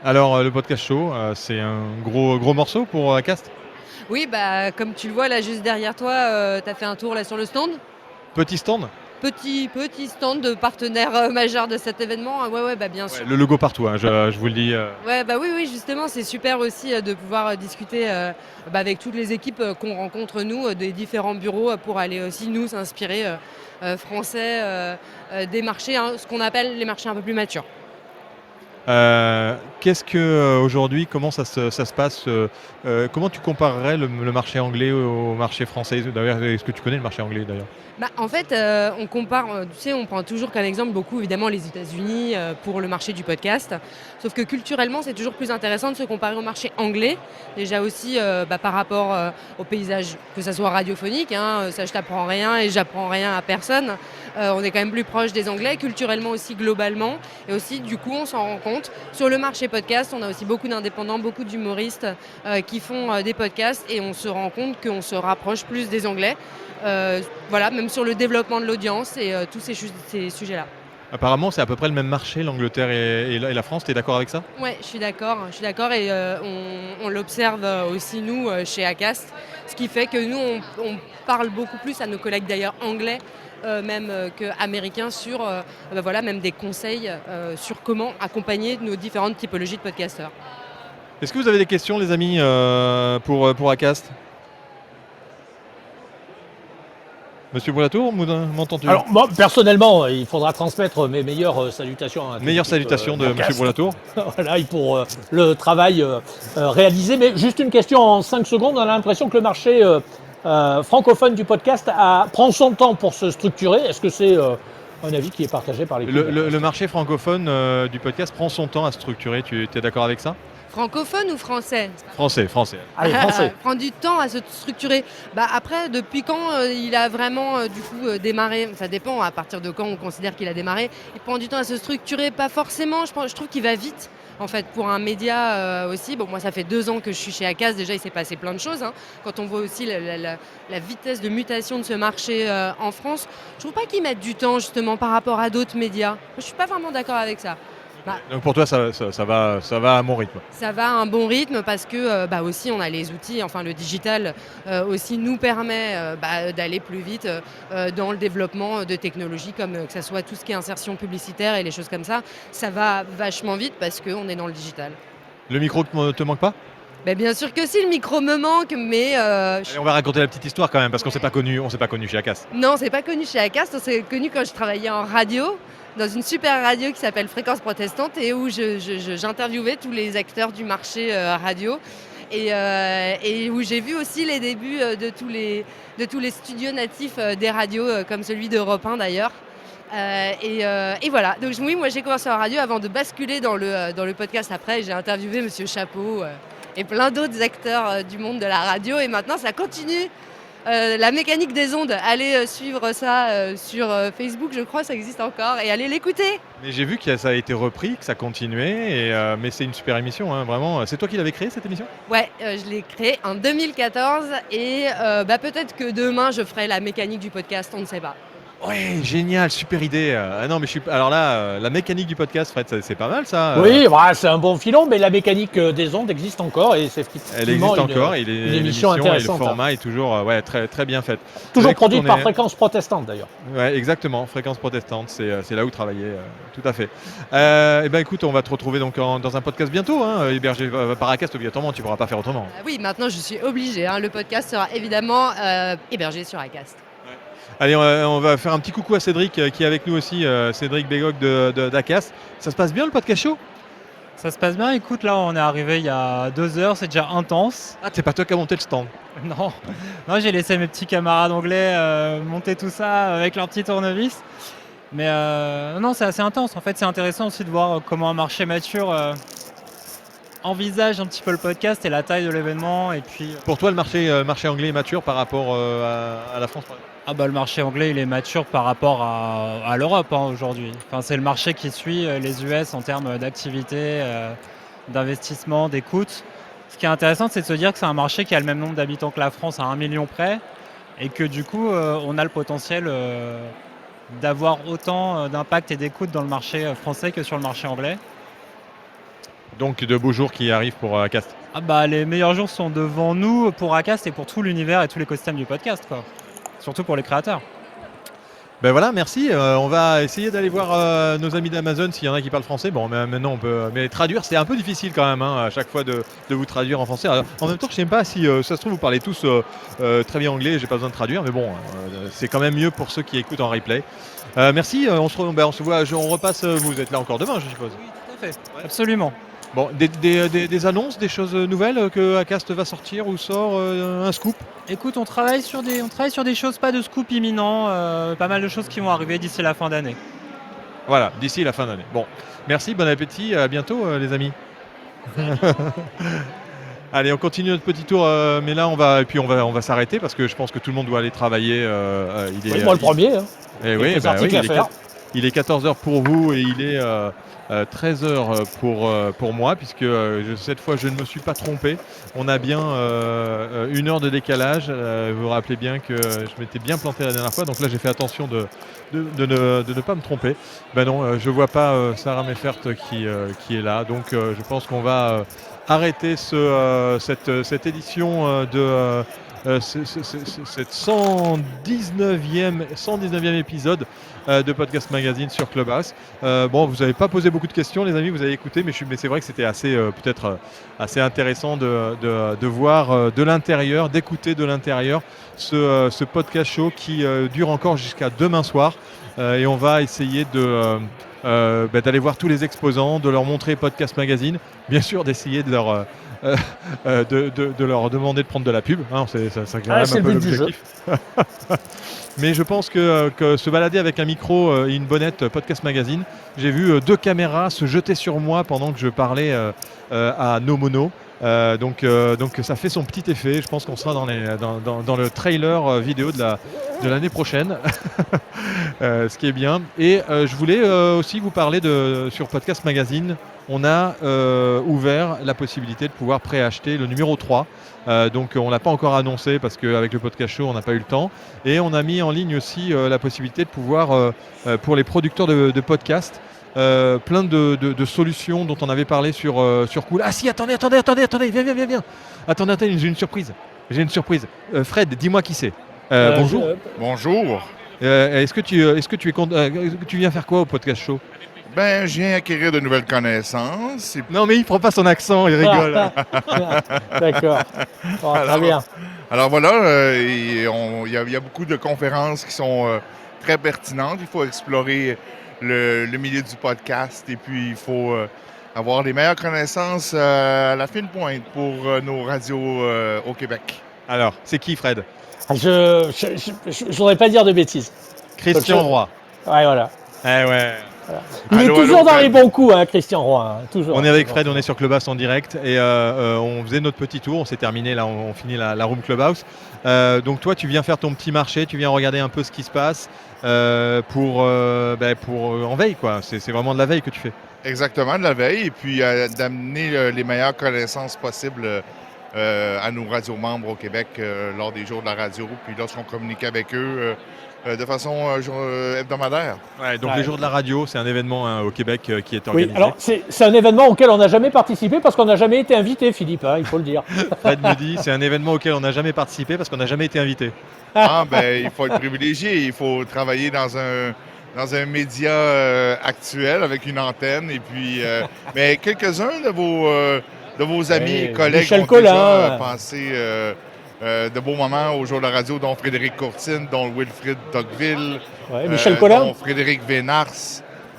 Alors le podcast show, c'est un gros morceau pour Acast? Oui, comme tu le vois là juste derrière toi, tu as fait un tour là sur le stand. Petit stand? Petit stand de partenaire majeur de cet événement. Ouais, bien sûr. Le logo partout, hein, je vous le dis. Ouais, oui, justement, c'est super aussi de pouvoir discuter avec toutes les équipes qu'on rencontre nous, des différents bureaux pour aller aussi nous s'inspirer français des marchés, ce qu'on appelle les marchés un peu plus matures. Qu'est-ce que aujourd'hui, comment ça se passe comment tu comparerais le marché anglais au marché français? D'ailleurs, est-ce que tu connais le marché anglais d'ailleurs? En fait, on compare, on prend toujours comme exemple beaucoup évidemment les États-Unis pour le marché du podcast. Sauf que culturellement, c'est toujours plus intéressant de se comparer au marché anglais. Déjà aussi par rapport au paysage, que ça soit radiophonique, ça je t'apprends rien et j'apprends rien à personne. On est quand même plus proche des Anglais, culturellement aussi globalement. Et aussi, du coup, on s'en rend compte. Sur le marché podcast, on a aussi beaucoup d'indépendants, beaucoup d'humoristes qui font des podcasts et on se rend compte qu'on se rapproche plus des Anglais. Même sur le développement de l'audience et tous ces sujets-là. Apparemment, c'est à peu près le même marché, l'Angleterre et la France. Tu es d'accord avec ça? Ouais, je suis d'accord et on l'observe aussi nous chez Acast, ce qui fait que nous on parle beaucoup plus à nos collègues d'ailleurs anglais même qu'américains sur même des conseils sur comment accompagner nos différentes typologies de podcasteurs. Est-ce que vous avez des questions les amis pour Acast? Monsieur Boulatour, m'entends-tu? Alors, moi, personnellement, il faudra transmettre mes meilleures salutations. Meilleures salutations de Monsieur Boulatour. Voilà, pour le travail réalisé. Mais juste une question en 5 secondes. On a l'impression que le marché francophone du podcast prend son temps pour se structurer. Est-ce que c'est un avis qui est partagé par les Le marché francophone du podcast prend son temps à se structurer. Tu es d'accord avec ça? Francophone ou français? Français. Allez, français. Prend du temps à se structurer. Après, depuis quand il a vraiment démarré? Ça dépend à partir de quand on considère qu'il a démarré. Il prend du temps à se structurer, pas forcément. Je trouve qu'il va vite. En fait, pour un média aussi, moi ça fait 2 ans que je suis chez Acast, déjà il s'est passé plein de choses. Quand on voit aussi la vitesse de mutation de ce marché en France, je trouve pas qu'ils mettent du temps justement par rapport à d'autres médias. Je suis pas vraiment d'accord avec ça. Donc pour toi, ça va à mon rythme. Ça va à un bon rythme parce que aussi on a les outils, enfin le digital aussi nous permet d'aller plus vite dans le développement de technologies comme que ce soit tout ce qui est insertion publicitaire et les choses comme ça. Ça va vachement vite parce qu'on est dans le digital. Le micro te manque pas? Bah, bien sûr que si, le micro me manque, mais Allez, on va raconter la petite histoire quand même, parce qu'on s'est pas connu chez Acast. non, c'est pas connu chez Acast, on s'est connu quand je travaillais en radio, dans une super radio qui s'appelle Fréquence Protestante et où j'interviewais tous les acteurs du marché radio et où j'ai vu aussi les débuts de tous les studios natifs des radios, comme celui d'Europe 1 d'ailleurs. Et voilà, donc oui, moi j'ai commencé en radio avant de basculer dans le podcast après. J'ai interviewé Monsieur Chapeau et plein d'autres acteurs du monde de la radio et maintenant ça continue. La mécanique des ondes, allez suivre ça sur Facebook, je crois, ça existe encore, et allez l'écouter. Mais j'ai vu que ça a été repris, que ça continuait, mais c'est une super émission, hein, vraiment. C'est toi qui l'avais créée cette émission ? Ouais, je l'ai créée en 2014 et peut-être que demain je ferai la mécanique du podcast, on ne sait pas. Ouais, génial, super idée. Non, mais alors là, la mécanique du podcast, Fred, c'est pas mal ça. Oui, c'est un bon filon, mais la mécanique des ondes existe encore et c'est effectivement elle existe encore, une émission intéressante. Et le format est toujours très, très bien fait. Toujours produite par Fréquence Protestante d'ailleurs. Ouais, exactement, Fréquence Protestante, c'est là où travaillait, tout à fait. Et ben écoute, on va te retrouver donc dans un podcast bientôt, hein, hébergé par Acast obligatoirement, tu pourras pas faire autrement. Oui, maintenant je suis obligée, hein, le podcast sera évidemment hébergé sur Acast. Allez, on va faire un petit coucou à Cédric qui est avec nous aussi, Cédric Bégog d'Acast. Ça se passe bien le podcast show ? Ça se passe bien, écoute, là on est arrivé il y a 2 heures, c'est déjà intense. Ah, c'est pas toi qui as monté le stand ? Non, j'ai laissé mes petits camarades anglais monter tout ça avec leur petit tournevis. Mais non, c'est assez intense. En fait, c'est intéressant aussi de voir comment un marché mature envisage un petit peu le podcast et la taille de l'événement. Et puis, pour toi, le marché anglais est mature par rapport à la France, par exemple ? Ah bah, le marché anglais il est mature par rapport à l'Europe aujourd'hui. Enfin, c'est le marché qui suit les US en termes d'activité, d'investissement, d'écoute. Ce qui est intéressant, c'est de se dire que c'est un marché qui a le même nombre d'habitants que la France à 1 million près et que du coup on a le potentiel d'avoir autant d'impact et d'écoute dans le marché français que sur le marché anglais. Donc de beaux jours qui arrivent pour Acast. Ah bah, les meilleurs jours sont devant nous pour Acast et pour tout l'univers et tout l'écosystème du podcast, quoi. Surtout pour les créateurs. Ben voilà, merci. On va essayer d'aller voir nos amis d'Amazon s'il y en a qui parlent français. Bon, mais maintenant on peut. Mais traduire, c'est un peu difficile quand même, hein, à chaque fois de vous traduire en français. Alors, en même temps, je ne sais pas si ça se trouve vous parlez tous très bien anglais. J'ai pas besoin de traduire, mais bon, c'est quand même mieux pour ceux qui écoutent en replay. Merci. On se voit. On repasse. Vous êtes là encore demain, je suppose. Oui, tout à fait. Absolument. Bon, des annonces, des choses nouvelles que Acast va sortir ou sort, un scoop ? Écoute, on travaille sur des choses, pas de scoop imminent, pas mal de choses qui vont arriver d'ici la fin d'année. Voilà, d'ici la fin d'année. Bon, merci, bon appétit, à bientôt les amis. Allez, on continue notre petit tour, mais là on va s'arrêter parce que je pense que tout le monde doit aller travailler. Moi le premier. Hein. Et oui, il est 14h pour vous et il est 13h pour moi, puisque cette fois je ne me suis pas trompé. On a bien 1 heure de décalage. Vous vous rappelez bien que je m'étais bien planté la dernière fois, donc là j'ai fait attention de ne pas me tromper. Ben non, je vois pas Sarah Meffert qui est là, donc je pense qu'on va arrêter cette édition de cette 119e épisode de Podcast Magazine sur Clubhouse. Bon, vous n'avez pas posé beaucoup de questions, les amis, vous avez écouté, mais c'est vrai que c'était assez peut-être assez intéressant de voir de l'intérieur, d'écouter de l'intérieur ce podcast show qui dure encore jusqu'à demain soir. Et on va essayer d'aller voir tous les exposants, de leur montrer Podcast Magazine, bien sûr d'essayer de leur demander de prendre de la pub, hein, c'est quand même un peu l'objectif. Mais je pense que se balader avec un micro et une bonnette Podcast Magazine, j'ai vu 2 caméras se jeter sur moi pendant que je parlais à No Mono. Donc ça fait son petit effet. Je pense qu'on sera dans le trailer vidéo de l'année prochaine, ce qui est bien. Et je voulais aussi vous parler sur Podcast Magazine. On a ouvert la possibilité de pouvoir préacheter le numéro 3. Donc on ne l'a pas encore annoncé parce qu'avec le podcast show on n'a pas eu le temps. Et on a mis en ligne aussi la possibilité de pouvoir, pour les producteurs de podcasts, plein de solutions dont on avait parlé sur Cool. Ah si, attendez, viens. Attendez, j'ai une surprise. Fred, dis-moi qui c'est. Bonjour. Bonjour. Est-ce que tu viens faire quoi au podcast show ? Ben, je viens acquérir de nouvelles connaissances. Non, mais il prend pas son accent, il rigole. D'accord. Bon, très bien. Alors voilà, il y a beaucoup de conférences qui sont très pertinentes. Il faut explorer le milieu du podcast et puis il faut avoir les meilleures connaissances à la fine pointe pour nos radios au Québec. Alors, c'est qui, Fred? Je voudrais pas dire de bêtises. Christian Roy. Ouais, voilà. Eh ouais. Voilà. Il est toujours dans les bons coups, hein, Christian Roy. Hein, toujours. On est avec Fred, on est sur Clubhouse en direct et on faisait notre petit tour. On s'est terminé là, on finit la room Clubhouse. Donc toi, tu viens faire ton petit marché, tu viens regarder un peu ce qui se passe pour en veille, quoi. C'est vraiment de la veille que tu fais. Exactement, de la veille et puis d'amener les meilleures connaissances possibles à nos radios membres au Québec lors des jours de la radio, puis lorsqu'on communique avec eux de façon hebdomadaire. Ouais, donc les jours de la radio, c'est un événement au Québec qui est organisé. Oui, alors c'est un événement auquel on n'a jamais participé parce qu'on n'a jamais été invité, Philippe, hein, il faut le dire. Fred me dit, c'est un événement auquel on n'a jamais participé parce qu'on n'a jamais été invité. Ah ben, il faut être privilégié, il faut travailler dans un média actuel avec une antenne et puis mais quelques-uns de vos amis et collègues Michel ont Collin, déjà passé de beaux moments au jour de la radio, dont Frédéric Courtine, dont Wilfrid Tocqueville, Michel Collin, dont Frédéric Vénars,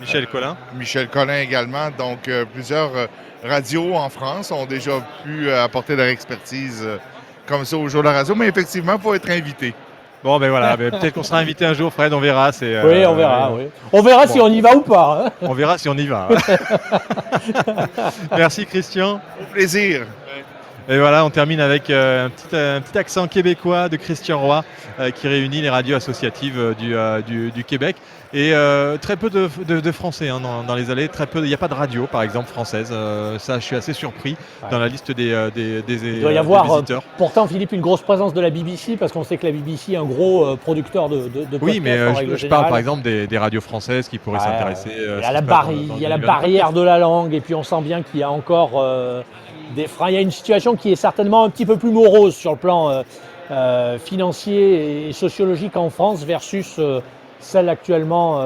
Michel Collin. Michel Collin également. Donc plusieurs radios en France ont déjà pu apporter leur expertise comme ça au jour de la radio, mais effectivement, il faut être invité. Bon, ben voilà, peut-être qu'on sera invité un jour, Fred, on verra. Oui, on verra. Oui. On verra si on y va ou pas. Hein. On verra si on y va. Merci, Christian. Au plaisir. Et voilà, on termine avec un petit accent québécois de Christian Roy qui réunit les radios associatives du Québec. Et très peu de Français hein, dans les allées. Très peu. Il n'y a pas de radio, par exemple, française. Ça, je suis assez surpris dans la liste des Il doit y avoir, visiteurs. Pourtant, Philippe, une grosse présence de la BBC, parce qu'on sait que la BBC est un gros producteur de podcasts. Oui, mais je parle par exemple des radios françaises qui pourraient s'intéresser. Il y a la barrière de la langue, et puis on sent bien qu'il y a encore des freins. Il y a une situation qui est certainement un petit peu plus morose sur le plan financier et sociologique en France versus celle actuellement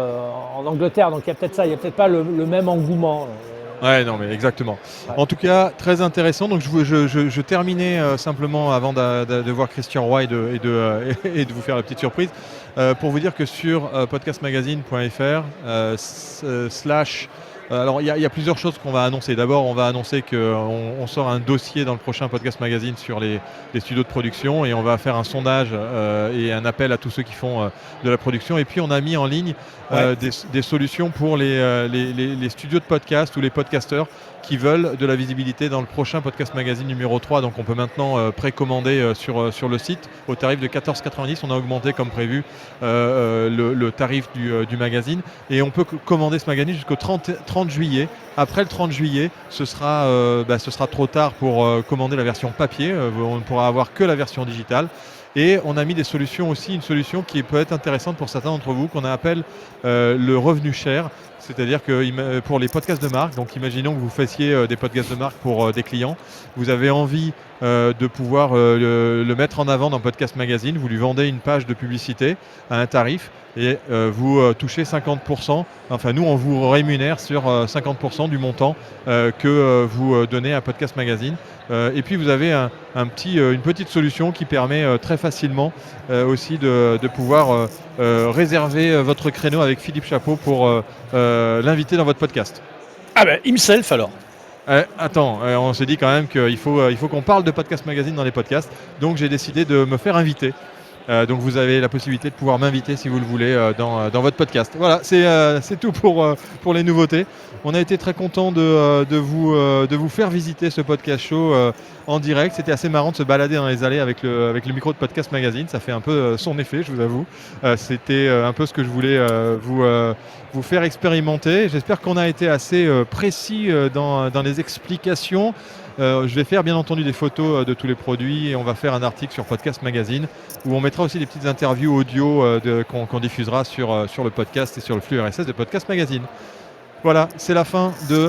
en Angleterre. Donc il y a peut-être ça, il n'y a peut-être pas le même engouement. Ouais, non, mais exactement. Ouais. En tout cas, très intéressant. Donc, je terminais simplement avant de voir Christian Roy et de vous faire la petite surprise pour vous dire que sur podcastmagazine.fr alors, il y a plusieurs choses qu'on va annoncer. D'abord, on va annoncer qu'on sort un dossier dans le prochain Podcast Magazine sur les studios de production et on va faire un sondage et un appel à tous ceux qui font de la production. Et puis, on a mis en ligne des solutions pour les studios de podcast ou les podcasteurs qui veulent de la visibilité dans le prochain Podcast Magazine numéro 3. Donc, on peut maintenant précommander sur le site au tarif de 14,90. On a augmenté, comme prévu, le tarif du magazine. Et on peut commander ce magazine jusqu'au 30 juillet. Après le 30 juillet, ce sera trop tard pour commander la version papier. On ne pourra avoir que la version digitale. Et on a mis des solutions aussi, une solution qui peut être intéressante pour certains d'entre vous, qu'on appelle le revenu cher. C'est-à-dire que pour les podcasts de marque, donc imaginons que vous fassiez des podcasts de marque pour des clients, vous avez envie de pouvoir le mettre en avant dans Podcast Magazine, vous lui vendez une page de publicité à un tarif et vous touchez 50%, enfin nous on vous rémunère sur 50% du montant que vous donnez à Podcast Magazine. Et puis vous avez une petite solution qui permet très facilement aussi de pouvoir réserver votre créneau avec Philippe Chapeau pour l'inviter dans votre podcast. Ah ben, himself alors. Attends, on s'est dit quand même qu'il faut qu'on parle de Podcast Magazine dans les podcasts, donc j'ai décidé de me faire inviter. Donc vous avez la possibilité de pouvoir m'inviter si vous le voulez dans votre podcast. Voilà, c'est tout pour les nouveautés. On a été très content de vous faire visiter ce podcast show en direct. C'était assez marrant de se balader dans les allées avec le micro de Podcast Magazine. Ça fait un peu son effet, je vous avoue. C'était un peu ce que je voulais vous faire expérimenter. J'espère qu'on a été assez précis dans les explications. Je vais faire bien entendu des photos de tous les produits et on va faire un article sur Podcast Magazine où on mettra aussi des petites interviews audio qu'on diffusera sur le podcast et sur le flux RSS de Podcast Magazine. Voilà, c'est la fin de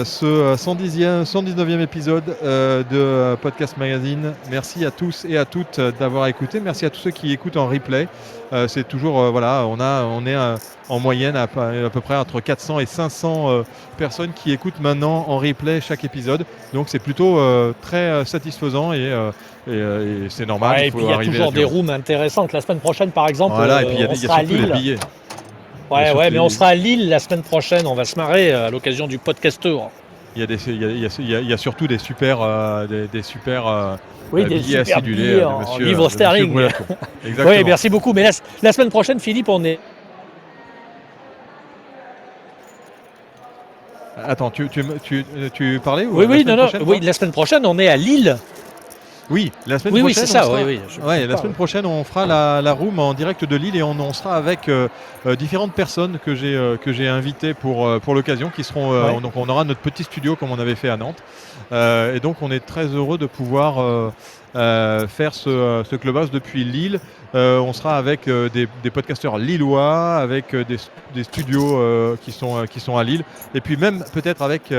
ce 119e épisode de Podcast Magazine. Merci à tous et à toutes d'avoir écouté. Merci à tous ceux qui écoutent en replay. C'est toujours, voilà, on est en moyenne à peu près entre 400 et 500 personnes qui écoutent maintenant en replay chaque épisode. Donc c'est plutôt très satisfaisant et c'est normal. Ouais, et puis il y a toujours des rooms intéressantes. La semaine prochaine, par exemple, voilà, et puis il y a sera à surtout les Lille. billets. Ouais, mais on sera à Lille la semaine prochaine. On va se marrer à l'occasion du podcaster. Il y a surtout des super, des super des billets super acidulés billets de en monsieur, livre sterling. Exactement. Oui, merci beaucoup. Mais la semaine prochaine, Philippe, on est. Attends, tu parlais ou Oui, prochaine, la semaine prochaine, on est à Lille. Oui, la semaine oui, prochaine. Oui, c'est ça. La semaine prochaine, on fera la room en direct de Lille et on sera avec différentes personnes que j'ai invitées pour l'occasion, qui seront. Donc, on aura notre petit studio comme on avait fait à Nantes. Et donc, on est très heureux de pouvoir faire ce Clubhouse depuis Lille. On sera avec des podcasteurs lillois, avec des studios qui sont à Lille, et puis même peut-être avec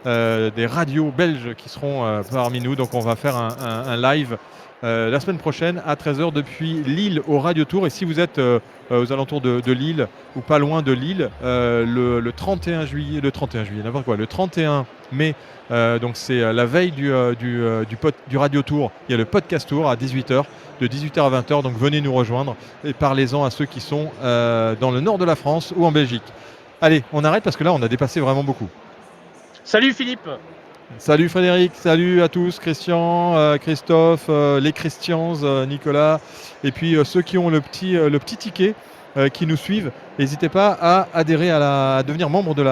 des radios belges qui seront parmi nous. Donc on va faire un live la semaine prochaine à 13h depuis Lille au Radio Tour. Et si vous êtes aux alentours de Lille ou pas loin de Lille, le 31 juillet, n'importe quoi, le 31 mai, donc c'est la veille du Radio Tour, il y a le Podcast Tour à 18h, de 18h à 20h, donc venez nous rejoindre et parlez-en à ceux qui sont dans le nord de la France ou en Belgique. Allez, on arrête parce que là on a dépassé vraiment beaucoup. Salut Philippe. Salut Frédéric, salut à tous, Christian, Christophe, les Christians, Nicolas, et puis ceux qui ont le petit ticket qui nous suivent, n'hésitez pas à adhérer à devenir membre de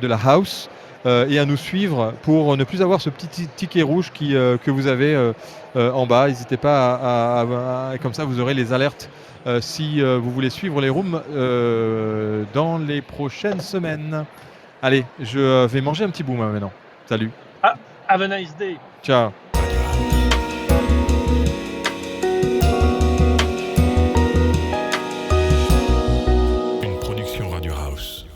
la house et à nous suivre pour ne plus avoir ce petit ticket rouge que vous avez en bas. N'hésitez pas comme ça vous aurez les alertes si vous voulez suivre les rooms dans les prochaines semaines. Allez, je vais manger un petit bout maintenant. Salut. Have a nice day. Ciao. Une production Radio House.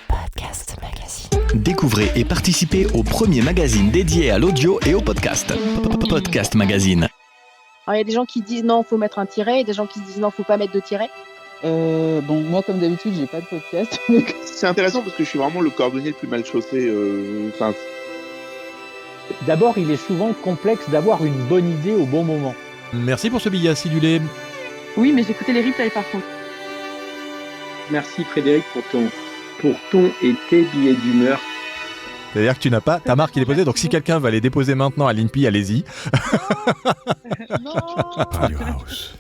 Podcast Magazine. Découvrez et participez au premier magazine dédié à l'audio et au podcast. Podcast Magazine. Alors, il y a des gens qui disent non, faut mettre un tiret, et des gens qui disent non, faut pas mettre de tiret. Moi, comme d'habitude, j'ai pas de podcast. C'est intéressant parce que je suis vraiment le cordonnier le plus mal chaussé. D'abord, il est souvent complexe d'avoir une bonne idée au bon moment. Merci pour ce billet acidulé. Oui, mais j'écoutais les replays par contre. Merci Frédéric pour ton et tes billets d'humeur. C'est-à-dire que tu n'as pas ta marque qui est déposée, donc si quelqu'un va les déposer maintenant à l'INPI, allez-y. Non. Radio House.